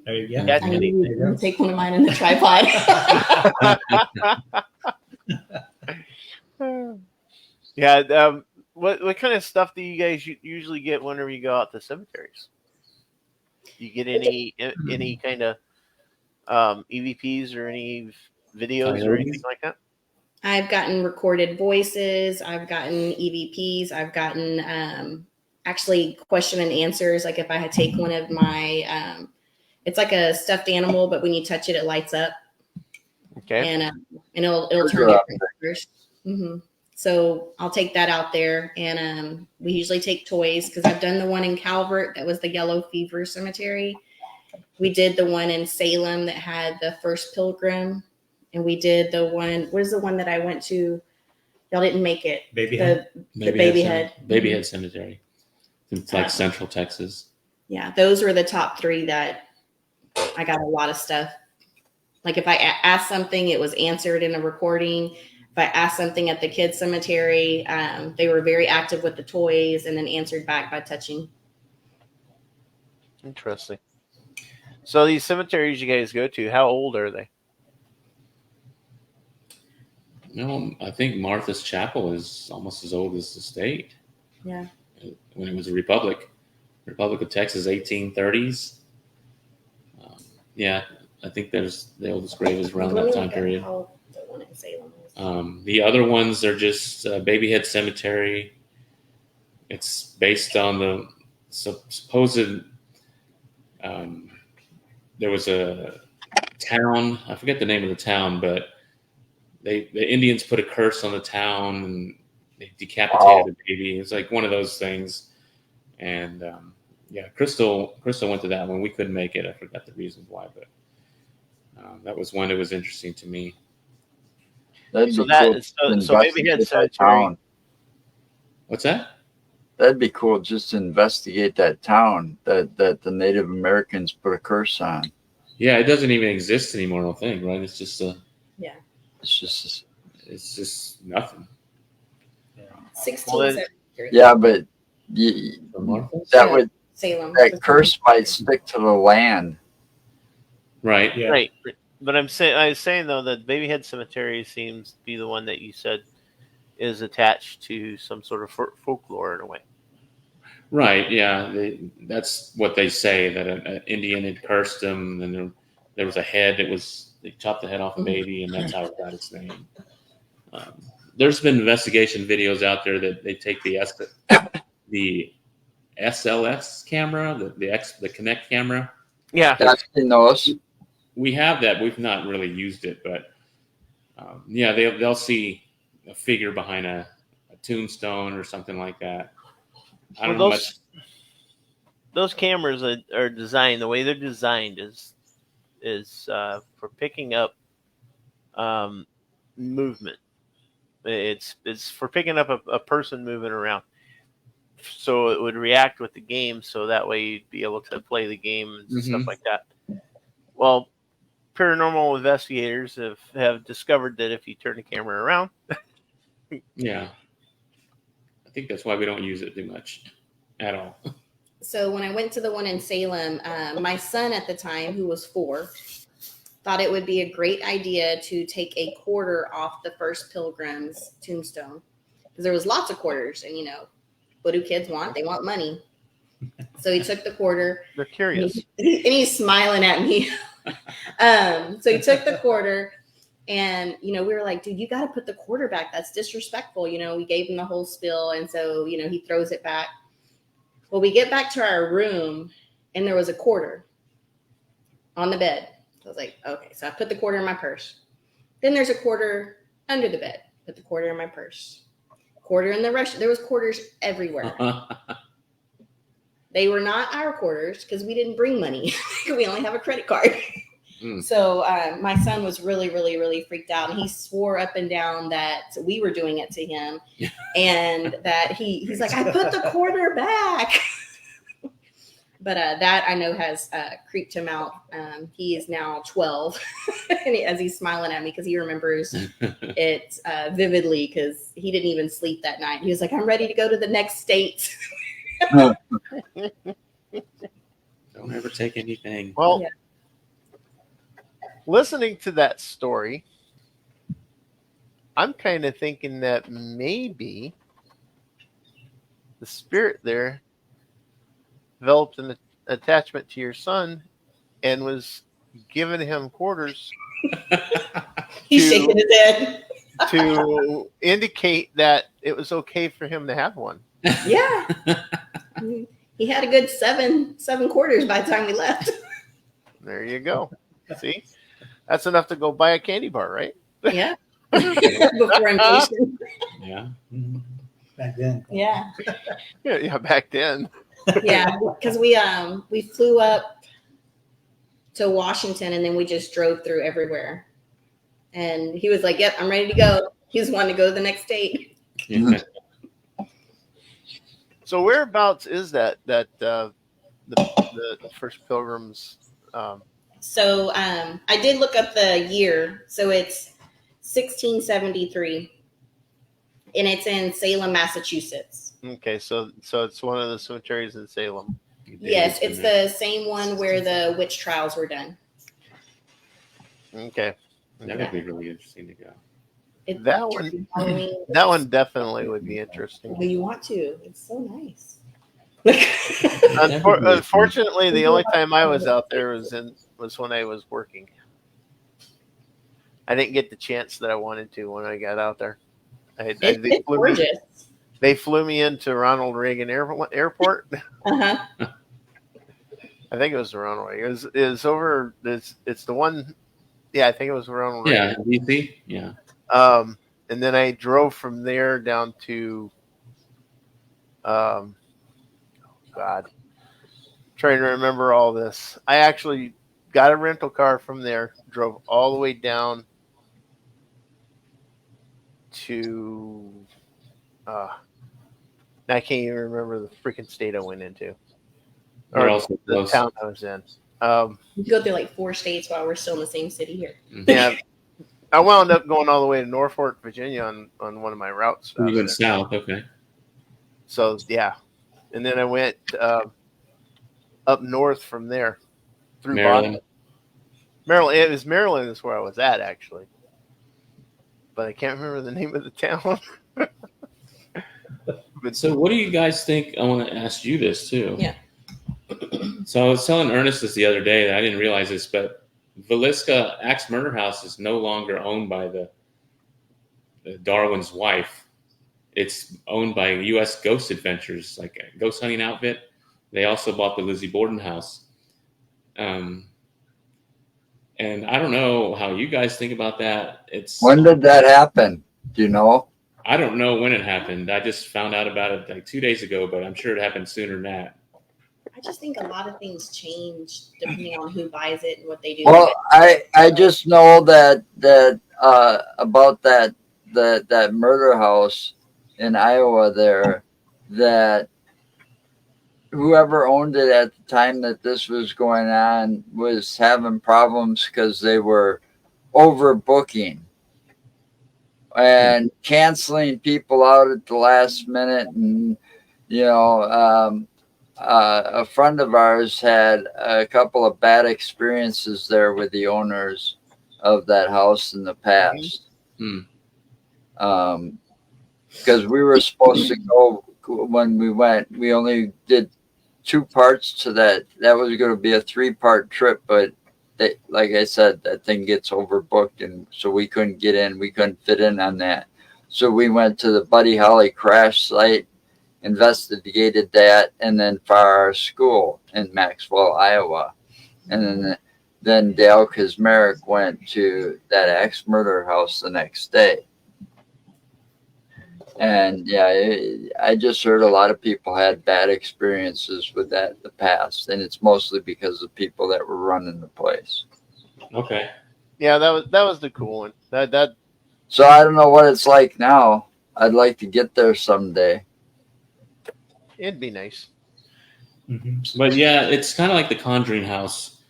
there you go. That's I need to take one of mine in the tripod. Yeah. What kind of stuff do you guys usually get whenever you go out to cemeteries? Do you get any kind of EVPs or any videos or anything like that? I've gotten recorded voices. I've gotten EVPs. I've gotten actually question and answers. Like if I had take one of my, it's like a stuffed animal, but when you touch it, it lights up. Okay. And it'll turn different colors. Mm-hmm. So I'll take that out there, and we usually take toys because I've done the one in Calvert that was the Yellow Fever Cemetery. We did the one in Salem that had the first pilgrim, and we did the one. Where's the one that I went to? Y'all didn't make it. Babyhead. The Babyhead. Babyhead Cemetery. It's like Central Texas. Yeah, those were the top 3 that I got a lot of stuff. Like if I asked something, it was answered in a recording. If I asked something at the kids' cemetery, they were very active with the toys and then answered back by touching. Interesting. So these cemeteries you guys go to, how old are they? I think Martha's Chapel is almost as old as the state. Yeah. When it was a republic. Republic of Texas, 1830s. Yeah, I think there's the oldest grave is around that time period. The one in Salem is. The other ones are just Babyhead Cemetery. It's based on the supposed. There was a town. I forget the name of the town, but the Indians put a curse on the town and they decapitated a baby. It's like one of those things. And Crystal went to that one. We couldn't make it. I forgot the reasons why, but that was one that was interesting to me. So Babyhead Cemetery. What's that? That'd be cool just to investigate that town that the Native Americans put a curse on. Yeah, it doesn't even exist anymore, I don't think, right? It's just it's just nothing. 16. Yeah, but that would Salem. That curse might stick to the land. Right. Yeah. Right. But I was saying though that Babyhead Cemetery seems to be the one that you said is attached to some sort of folklore in a way. Right. Yeah. That's what they say, that an Indian had cursed them, and there was a head that they chopped the head off a baby, and that's how it got its name. There's been investigation videos out there that they take the SLS camera, the Kinect camera. Yeah. I've seen those. We have that. We've not really used it, but yeah, they'll see a figure behind a tombstone or something like that. I don't know much. Those cameras are designed, the way they're designed is for picking up movement. It's for picking up a person moving around. So it would react with the game, so that way you'd be able to play the game and stuff like that. Well, paranormal investigators have discovered that if you turn the camera around, yeah, I think that's why we don't use it too much at all. So when I went to the one in Salem, my son at the time, who was 4, thought it would be a great idea to take a quarter off the first pilgrim's tombstone, because there was lots of quarters, and what do kids want? They want money. So he took the quarter. they're curious. And he's smiling at me. So he took the quarter, and we were like, dude, you got to put the quarter back. That's disrespectful. We gave him the whole spiel, and so he throws it back. Well, we get back to our room, and there was a quarter on the bed. I was like, okay, so I put the quarter in my purse. Then there's a quarter under the bed. Put the quarter in my purse. Quarter in the rush. There was quarters everywhere. They were not our quarters because we didn't bring money. We only have a credit card. So my son was really, really, really freaked out, and he swore up and down that we were doing it to him, and that he's like, I put the quarter back. But that I know has creeped him out. He is now 12, and as he's smiling at me because he remembers it vividly, because he didn't even sleep that night. He was like, I'm ready to go to the next state. Don't ever take anything. Well, listening to that story, I'm kind of thinking that maybe the spirit there developed an attachment to your son and was giving him quarters. He's shaking his head. To indicate that it was okay for him to have one. Yeah. He had a good seven quarters by the time we left. There you go. See? That's enough to go buy a candy bar, right? Yeah. Before inflation. Yeah. Back then. Yeah. Yeah, back then. Yeah, because we flew up to Washington, and then we just drove through everywhere. And he was like, yep, I'm ready to go. He was wanting to go to the next state. Yeah. So whereabouts is that the first Pilgrims? So I did look up the year. So it's 1673, and it's in Salem, Massachusetts. Okay, so it's one of the cemeteries in Salem. Yes, it's the same one where the witch trials were done. Okay. That would be really interesting to go. That one definitely would be interesting. Well, you want to? It's so nice. Unfortunately, the only time I was out there was when I was working. I didn't get the chance that I wanted to when I got out there. It's gorgeous. They flew me into Ronald Reagan Airport. Uh-huh. I think it was the Ronald Reagan. It was over. It's the one. Yeah, I think it was Ronald Reagan. Yeah, DC. Yeah. And then I drove from there down to, God, trying to remember all this. I actually got a rental car from there, drove all the way down to, I can't even remember the freaking state I went into, or also the close. town I was in. You go through like 4 states while we're still in the same city here. Yeah. I wound up going all the way to Norfolk, Virginia on one of my routes. You went south, okay. So, yeah. And then I went up north from there through Maryland. Boston. Maryland. It was Maryland is where I was at, actually. But I can't remember the name of the town. So what do you guys think? I want to ask you this, too. Yeah. So I was telling Ernest this the other day that I didn't realize this, but Villisca Axe Murder House is no longer owned by the Darwin's wife. It's owned by U.S. Ghost Adventures, like a ghost hunting outfit. They also bought the Lizzie Borden house. And I don't know how you guys think about that. When did that happen? Do you know? I don't know when it happened. I just found out about it like 2 days ago, but I'm sure it happened sooner than that. I just think a lot of things change depending on who buys it and what they do. Well, I just know that about that murder house in Iowa there, that whoever owned it at the time that this was going on was having problems because they were overbooking and canceling people out at the last minute. And a friend of ours had a couple of bad experiences there with the owners of that house in the past. Because we were supposed to go when we went. We only did 2 parts to that. That was going to be a 3-part trip, but like I said, that thing gets overbooked, and so we couldn't get in. We couldn't fit in on that. So we went to the Buddy Holly crash site, investigated that, and then for our school in Maxwell, Iowa. And then Dale Kazmarek went to that axe murder house the next day. And yeah, I just heard a lot of people had bad experiences with that in the past, and it's mostly because of people that were running the place. Okay. Yeah, that was the cool one. That. So I don't know what it's like now. I'd like to get there someday. It'd be nice. Mm-hmm. But yeah, it's kind of like the Conjuring house.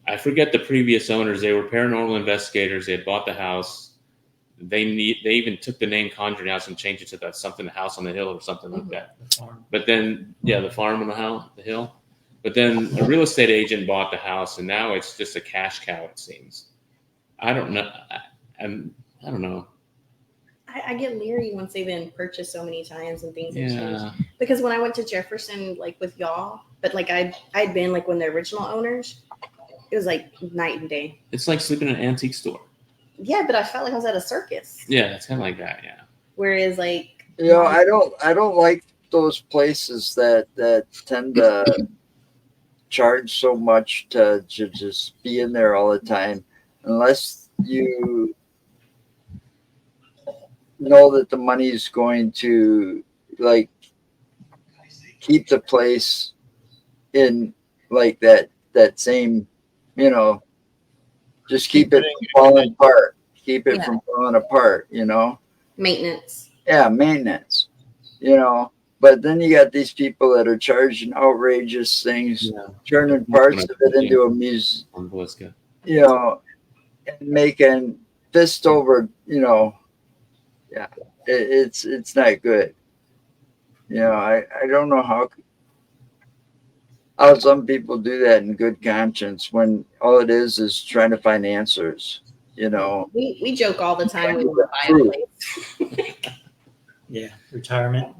I forget the previous owners. They were paranormal investigators. They had bought the house. They even took the name Conjuring House and changed it to that something house on the hill or something like that. But then, the farm on the hill. But then a real estate agent bought the house, and now it's just a cash cow. It seems. I don't know. I don't know. I get leery once they've been purchased so many times and things have changed. Because when I went to Jefferson, like with y'all, but like I'd been like when the original owners, it was like night and day. It's like sleeping in an antique store. Yeah, but I felt like I was at a circus. Yeah, it's kind of like that. Yeah. Whereas, like, I don't like those places that tend to charge so much to just be in there all the time, unless you know that the money is going to like keep the place in like that same, just keep it from falling apart. Keep it from falling apart, Maintenance. Yeah, maintenance. But then you got these people that are charging outrageous things, turning parts of it into a museum, and making fist over, it's not good. I don't know how some people do that in good conscience when all it is trying to find answers. We joke all the time when we buy a place. Yeah, retirement.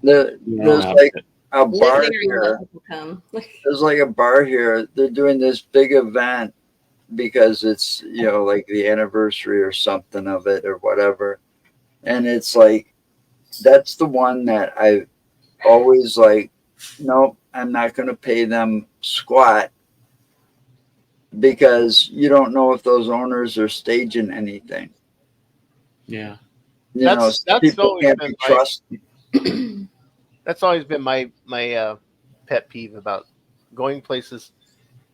There's like a bar here. There's like a bar here. They're doing this big event because it's like the anniversary or something of it or whatever, and it's like that's the one that I always like. Nope, I'm not going to pay them squat. Because you don't know if those owners are staging anything. Yeah. That's people can't be trusted. That's always been my pet peeve about going places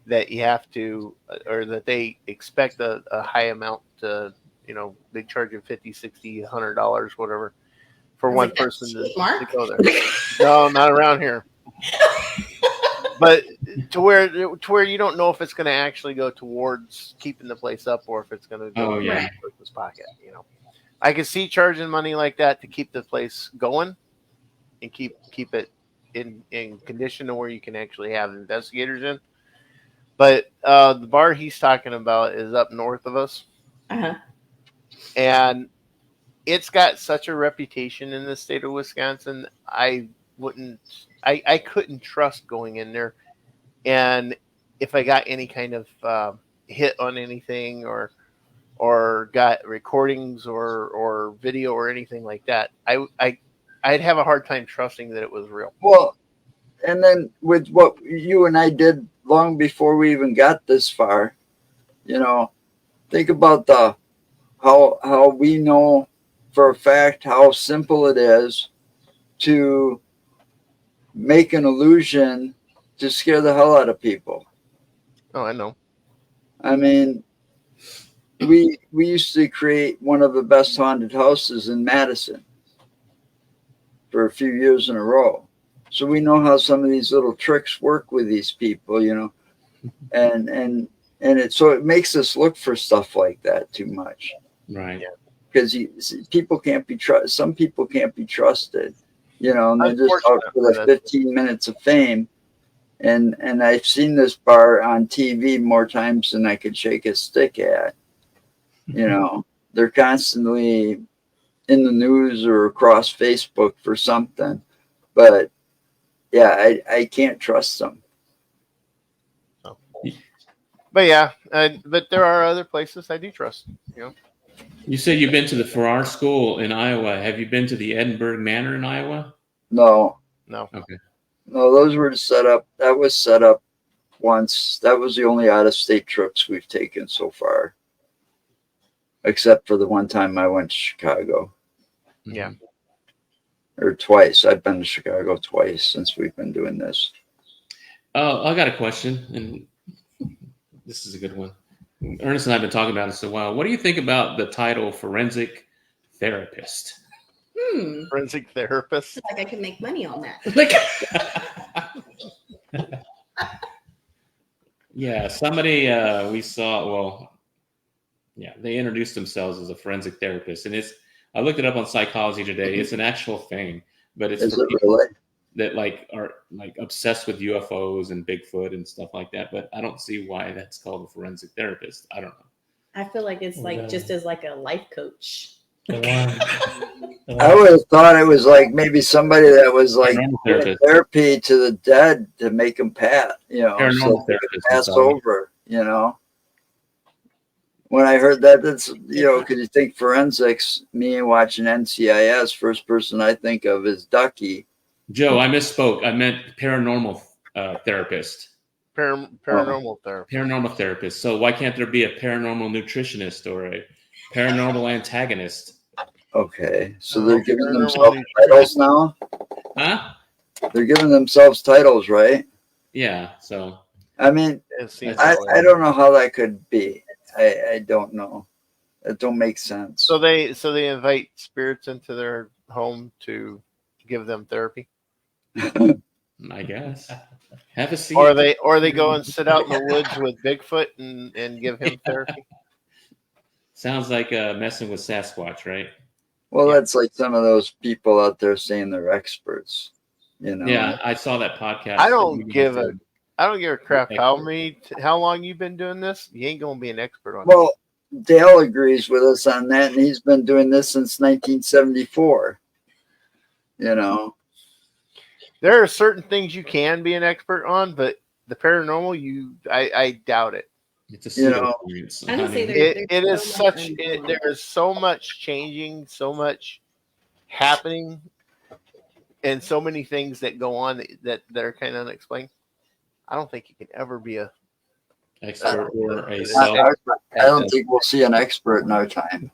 that you have to, or that they expect a high amount to, they charge you $50, $60, $100, whatever, for one person to go there. No, not around here. But to where you don't know if it's going to actually go towards keeping the place up or if it's going to go in the person's pocket. I can see charging money like that to keep the place going and keep it in condition to where you can actually have investigators in. But the bar he's talking about is up north of us, and it's got such a reputation in the state of Wisconsin. I couldn't trust going in there, and if I got any kind of hit on anything or got recordings or video or anything like that, I'd have a hard time trusting that it was real. Well, then with what you and I did long before we even got this far, you know, think about how we know for a fact how simple it is to make an illusion to scare the hell out of people. Oh, I know. I mean, we used to create one of the best haunted houses in Madison for a few years in a row. So we know how some of these little tricks work with these people, you know, and so it makes us look for stuff like that too much, Right. because people can't be trusted. Some people can't be trusted, you know, and they're just out for the 15 minutes of fame. And I've seen this bar on TV more times than I could shake a stick at. You know, they're constantly in the news or across Facebook for something, but yeah, I can't trust them. But yeah, but there are other places I do trust. You know, You said you've been to the Farrar School in Iowa. Have you been to the Edinburgh Manor in Iowa? No. Okay. No, those were set up. That was set up once. That was the only out-of-state trips we've taken so far, except for the one time I went to Chicago. Yeah. Or twice. I've been to Chicago twice since we've been doing this. Oh, I got a question, and this is a good one. Ernest and I have been talking about this a while. What do you think about the title forensic therapist? Forensic therapist. Like I could make money on that. Yeah, somebody we saw. Well, yeah, they introduced themselves as a forensic therapist, and I looked it up on Psychology Today. It's an actual thing, but it's for people really? that are obsessed with UFOs and Bigfoot and stuff like that. But I don't see why that's called a forensic therapist. I don't know. I feel like it's like just as like a life coach. I would have thought it was like maybe somebody that was like therapy to the dead to make them pass over, you know. When I heard that, that's, you know, because you think forensics, me watching NCIS, first person I think of is Ducky. Joe, I misspoke. I meant paranormal therapist. Paranormal therapist. Paranormal therapist. So why can't there be a paranormal nutritionist or a paranormal antagonist? Okay, so they're giving themselves titles now? Huh? They're giving themselves titles, right? Yeah, so. I mean, I don't know how that could be. I don't know. That don't make sense. So they invite spirits into their home to give them therapy? I guess. Have a seat. Or they go and sit out in the woods with Bigfoot and give him therapy? Sounds like messing with Sasquatch, right? Well, that's like some of those people out there saying they're experts, you know. Yeah, I saw that podcast. I don't give a crap how long you've been doing this. You ain't gonna be an expert on it. Well, Dale agrees with us on that, and he's been doing this since 1974. You know, there are certain things you can be an expert on, but the paranormal, I doubt it. It's a experience. It is such. There is so much changing, so much happening, and so many things that go on that are kind of unexplained. I don't think you can ever be a expert or a I don't think we'll see an expert in our time.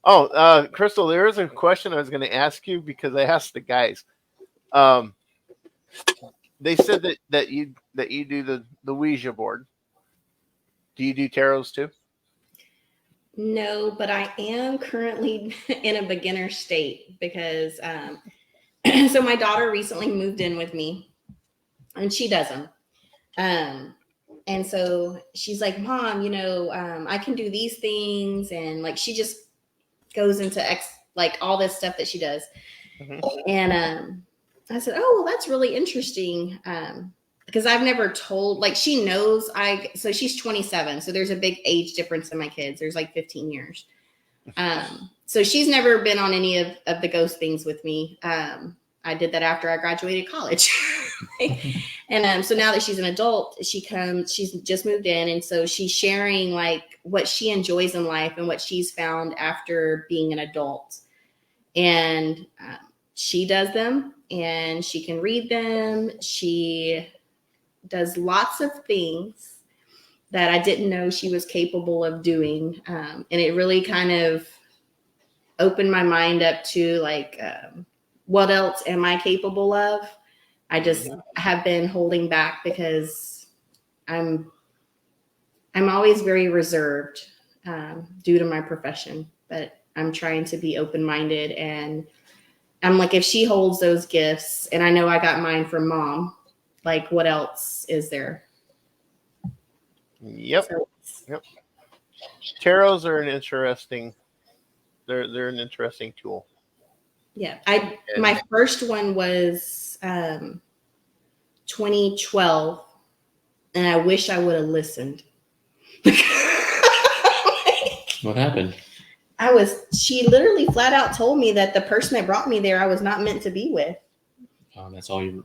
Oh, Crystal, there is a question I was going to ask you because I asked the guys. They said that you do the Ouija board. Do you do tarots too? No, but I am currently in a beginner state because so my daughter recently moved in with me, and she does them. And so she's like, Mom, you know, I can do these things, and like she just goes into like all this stuff that she does. Mm-hmm. And I said, oh, well, that's really interesting. Because I've never told, like, she knows so she's 27. So there's a big age difference in my kids. There's like 15 years. So she's never been on any of the ghost things with me. I did that after I graduated college. And so now that she's an adult, she's just moved in. And so she's sharing like what she enjoys in life and what she's found after being an adult. And she does them. and she can read them. She does lots of things that I didn't know she was capable of doing. And it really kind of opened my mind up to like, what else am I capable of? I just have been holding back because I'm always very reserved due to my profession, but I'm trying to be open-minded. And I'm like, if she holds those gifts and I know I got mine from mom, like what else is there? Yep. Yep. Tarots are an interesting, they're an interesting tool. Yeah. My first one was 2012, and I wish I would have listened. What happened? She literally flat out told me that the person that brought me there I was not meant to be with. Oh, that's all you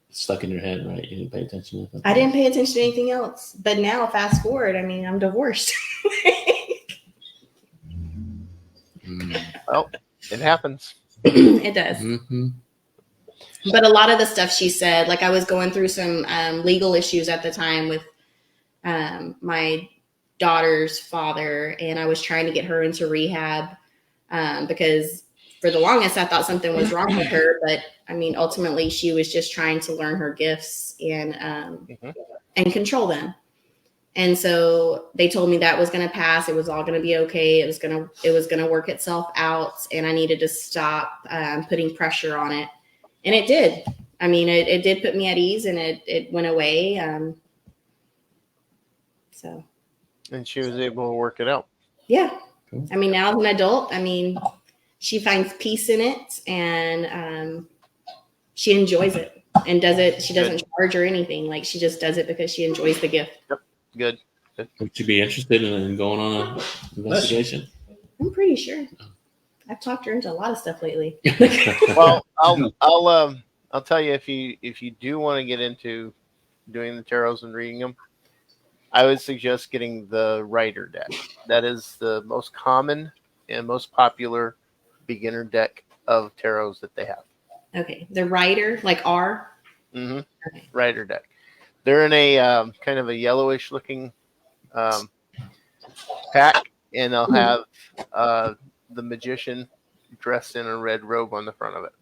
stuck in your head, right? You didn't pay attention to that. I didn't pay attention to anything else. But now, fast forward, I mean, I'm divorced. Well, it happens. It does. Mm-hmm. But a lot of the stuff she said, like I was going through some legal issues at the time with my daughter's father, and I was trying to get her into rehab because for the longest I thought something was wrong with her. But I mean, ultimately, she was just trying to learn her gifts and control them. And so they told me that was going to pass. It was all going to be okay. It was going to work itself out, and I needed to stop putting pressure on it. And it did. I mean, it did put me at ease, and it went away. So. And she was able to work it out. Yeah. Cool. I mean, now as an adult, I mean, she finds peace in it, and she enjoys it and does it. She doesn't charge or anything. Like, she just does it because she enjoys the gift. Yep. Good. Would you be interested in going on an investigation? I'm pretty sure. I've talked her into a lot of stuff lately. Well, I'll tell you, if you do want to get into doing the tarots and reading them, I would suggest getting the Rider deck. That is the most common and most popular beginner deck of tarots that they have. Okay, the Rider, like R. Mm-hmm. Okay. Rider deck. They're in a kind of a yellowish looking pack, and they'll have the magician dressed in a red robe on the front of it.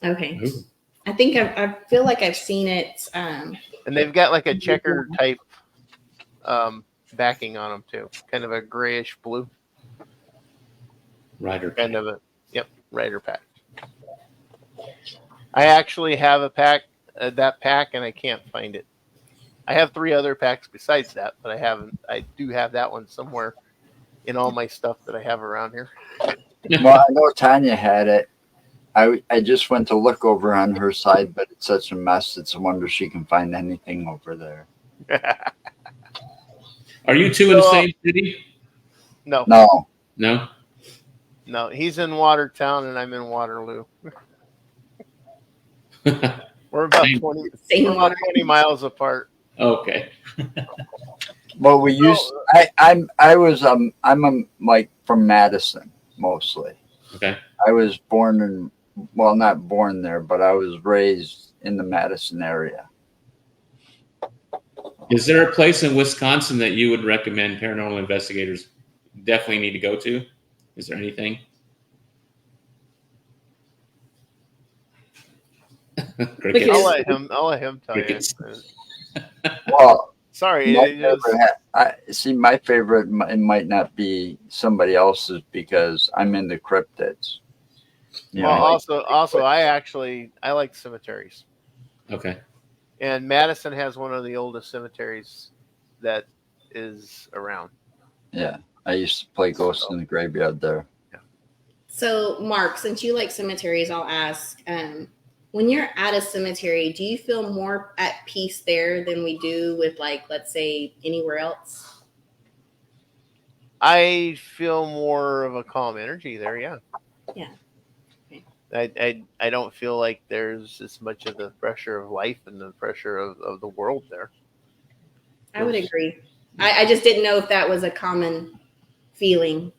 Okay. Ooh. I think I feel like I've seen it. And they've got like a checker type backing on them too, kind of a grayish blue. Rider kind pack. Of a Rider pack. I actually have a pack, that pack, and I can't find it. I have 3 other packs besides that, but I haven't. I do have that one somewhere in all my stuff that I have around here. Well, I know Tanya had it. I just went to look over on her side, but it's such a mess. It's a wonder she can find anything over there. Are you two in the same city? No. No? No, he's in Watertown and I'm in Waterloo. We're about 20 miles apart. Okay. Well, we used. I'm like from Madison mostly. Okay. I was born in, well, not born there, but I was raised in the Madison area. Is there a place in Wisconsin that you would recommend paranormal investigators definitely need to go to? Is there anything? I'll let him tell you. Well, sorry. My favorite, it might not be somebody else's because I'm into cryptids. Also, I like cemeteries. Okay. And Madison has one of the oldest cemeteries that is around. Yeah, I used to play Ghosts in the Graveyard there. Yeah. So, Mark, since you like cemeteries, I'll ask. When you're at a cemetery, do you feel more at peace there than we do with, like, let's say, anywhere else? I feel more of a calm energy there, yeah. Yeah. Okay. I don't feel like there's as much of the pressure of life and the pressure of the world there. I would agree. I just didn't know if that was a common feeling.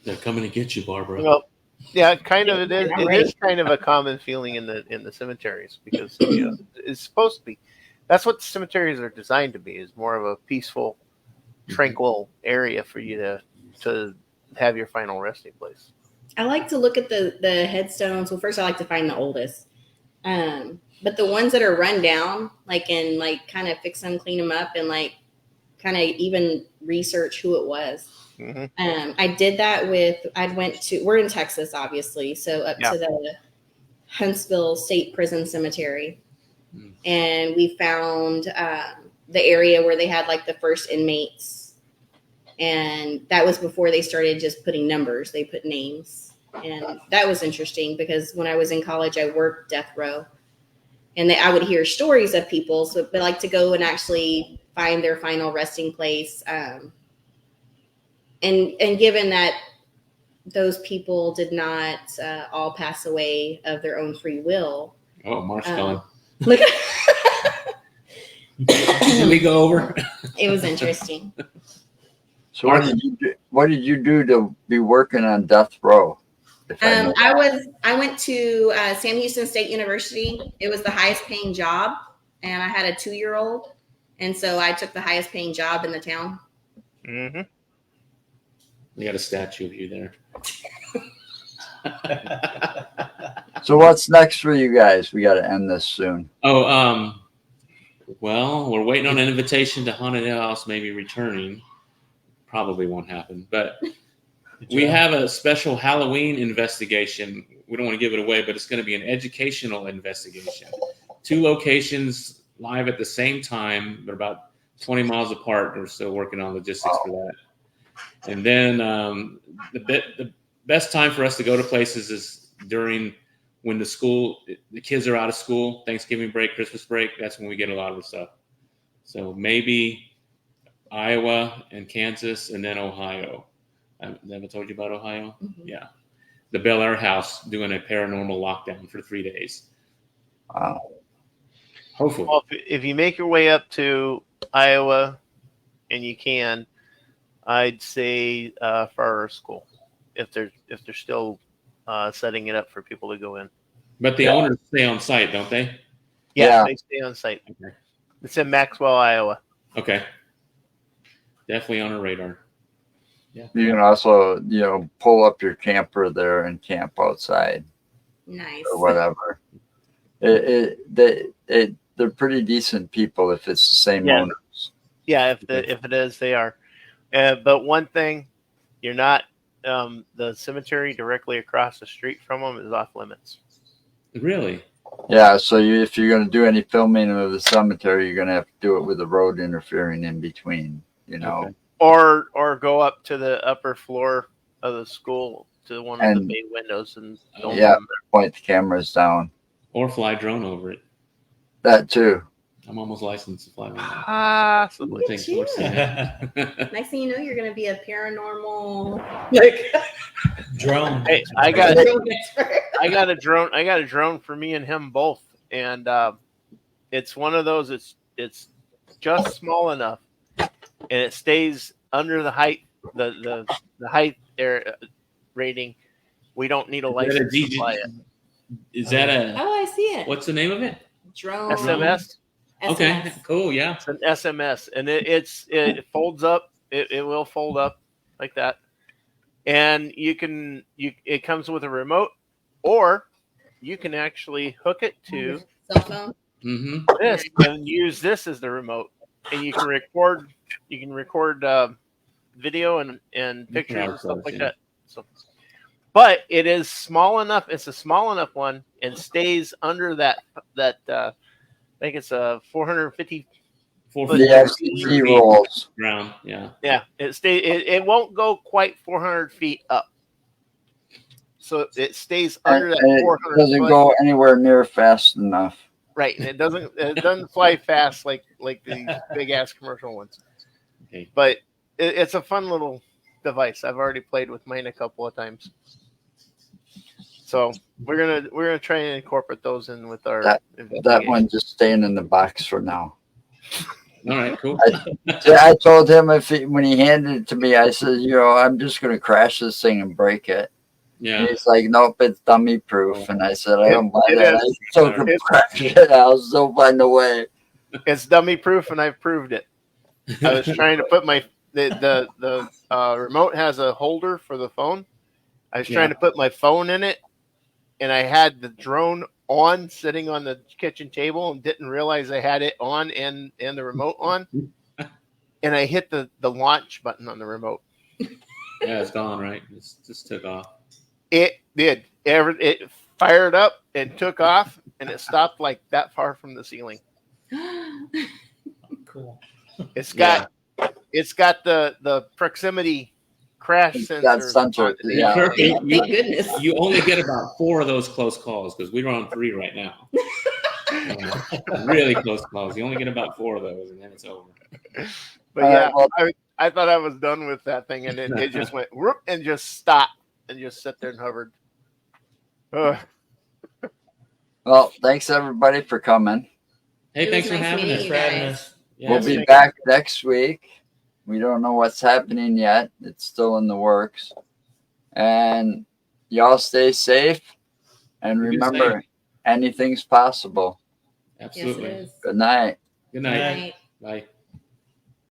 They're coming to get you, Barbara. Well, Yeah, kind of. It is. I'm It ready. is kind of a common feeling in the cemeteries because it's supposed to be. That's what cemeteries are designed to be. Is more of a peaceful, tranquil area for you to have your final resting place. I like to look at the headstones. Well, first I like to find the oldest. But the ones that are run down, like and like kind of fix them, clean them up, and like kind of even research who it was. Mm-hmm. I did that we're in Texas, obviously, so up Yeah. to the Huntsville State Prison Cemetery, and we found the area where they had like the first inmates, and that was before they started just putting numbers. They put names, and that was interesting because when I was in college, I worked death row, and I would hear stories of people. So they like to go and actually find their final resting place. And given that those people did not all pass away of their own free will. Oh, Mark's gone. Look, Did we go over? it was interesting. So what did you do to be working on death row? I went to Sam Houston State University. It was the highest paying job, and I had a 2-year-old, and so I took the highest paying job in the town. Mm-hmm. We got a statue of you there. So what's next for you guys? We got to end this soon. Oh, well, we're waiting on an invitation to Haunted House, maybe returning. Probably won't happen, but we have a special Halloween investigation. We don't want to give it away, but it's going to be an educational investigation. 2 locations live at the same time, but about 20 miles apart. We're still working on logistics for that. And then the best time for us to go to places is during when the kids are out of school, Thanksgiving break, Christmas break. That's when we get a lot of the stuff. So maybe Iowa and Kansas, and then Ohio. Have I told you about Ohio? Mm-hmm. Yeah. The Bel Air House doing a paranormal lockdown for 3 days. Wow. Hopefully. Well, if you make your way up to Iowa, and you can, I'd say Farrer School, if they're still setting it up for people to go in. But the owners stay on site, don't they? Yeah, they stay on site. Okay. It's in Maxwell, Iowa. Okay. Definitely on our radar. Yeah. You can also, pull up your camper there and camp outside. Nice. Or whatever. They're pretty decent people if it's the same owners. Yeah, if it is, they are. But one thing, you're not. The cemetery directly across the street from them is off limits. Really? Yeah. So if you're going to do any filming of the cemetery, you're going to have to do it with the road interfering in between. Okay. Or go up to the upper floor of the school to one of the bay windows and point the cameras down. Or fly drone over it. That too. I'm almost licensed to fly drone. Possibly. Look at you. Next thing you know, you're going to be a paranormal drone. Hey, I got a drone. I got a drone for me and him both, and it's one of those. It's just small enough, and it stays under the height the height rating. We don't need a license to fly it. Is that a? Oh, I see it. What's the name of it? Drone. SMS. Okay, cool. Yeah, it's an SMS, and it folds up. It will fold up like that, and it comes with a remote, or you can actually hook it to cell phone. This and use this as the remote, and you can record. You can record video and pictures and stuff like that. So, but it is small enough. It's a small enough one, and stays under that. I think it's a 450. FCC rolls. Ground. Yeah. Yeah. It won't go quite 400 feet up. So it stays under that 400. It doesn't go anywhere near fast enough. Right, and it doesn't fly fast like the big ass commercial ones. Okay. But it's a fun little device. I've already played with mine a couple of times. So we're gonna try and incorporate those in with our that one just staying in the box for now. All right, cool. I told him when he handed it to me, I said, I'm just gonna crash this thing and break it. Yeah. He's like, nope, it's dummy proof. And I said, I don't buy It that. is. I still can crack it. I'll still find a way. It's dummy proof, and I've proved it. I was trying to put the remote has a holder for the phone. I was trying to put my phone in it, and I had the drone on sitting on the kitchen table and didn't realize I had it on and the remote on. And I hit the launch button on the remote. Yeah, it's gone, right? It just took off. It did. It fired up and took off, and it stopped like that far from the ceiling. Cool. It's got the proximity crash That sensor. sensor, yeah. Thank goodness. You only get about 4 of those close calls because we're on 3 right now. Really close calls. You only get about 4 of those, and then it's over. But yeah, I thought I was done with that thing, and it just went whoop and just stopped and just sat there and hovered. Ugh. Well, thanks everybody for coming. Hey, It thanks was for nice having meeting us. you For having guys. us. Yeah, We'll be back next week. We don't know what's happening yet. It's still in the works. And y'all stay safe. And You do remember, anything's possible. Absolutely. Yes, it is. Good night. Good night. Good Night. Bye.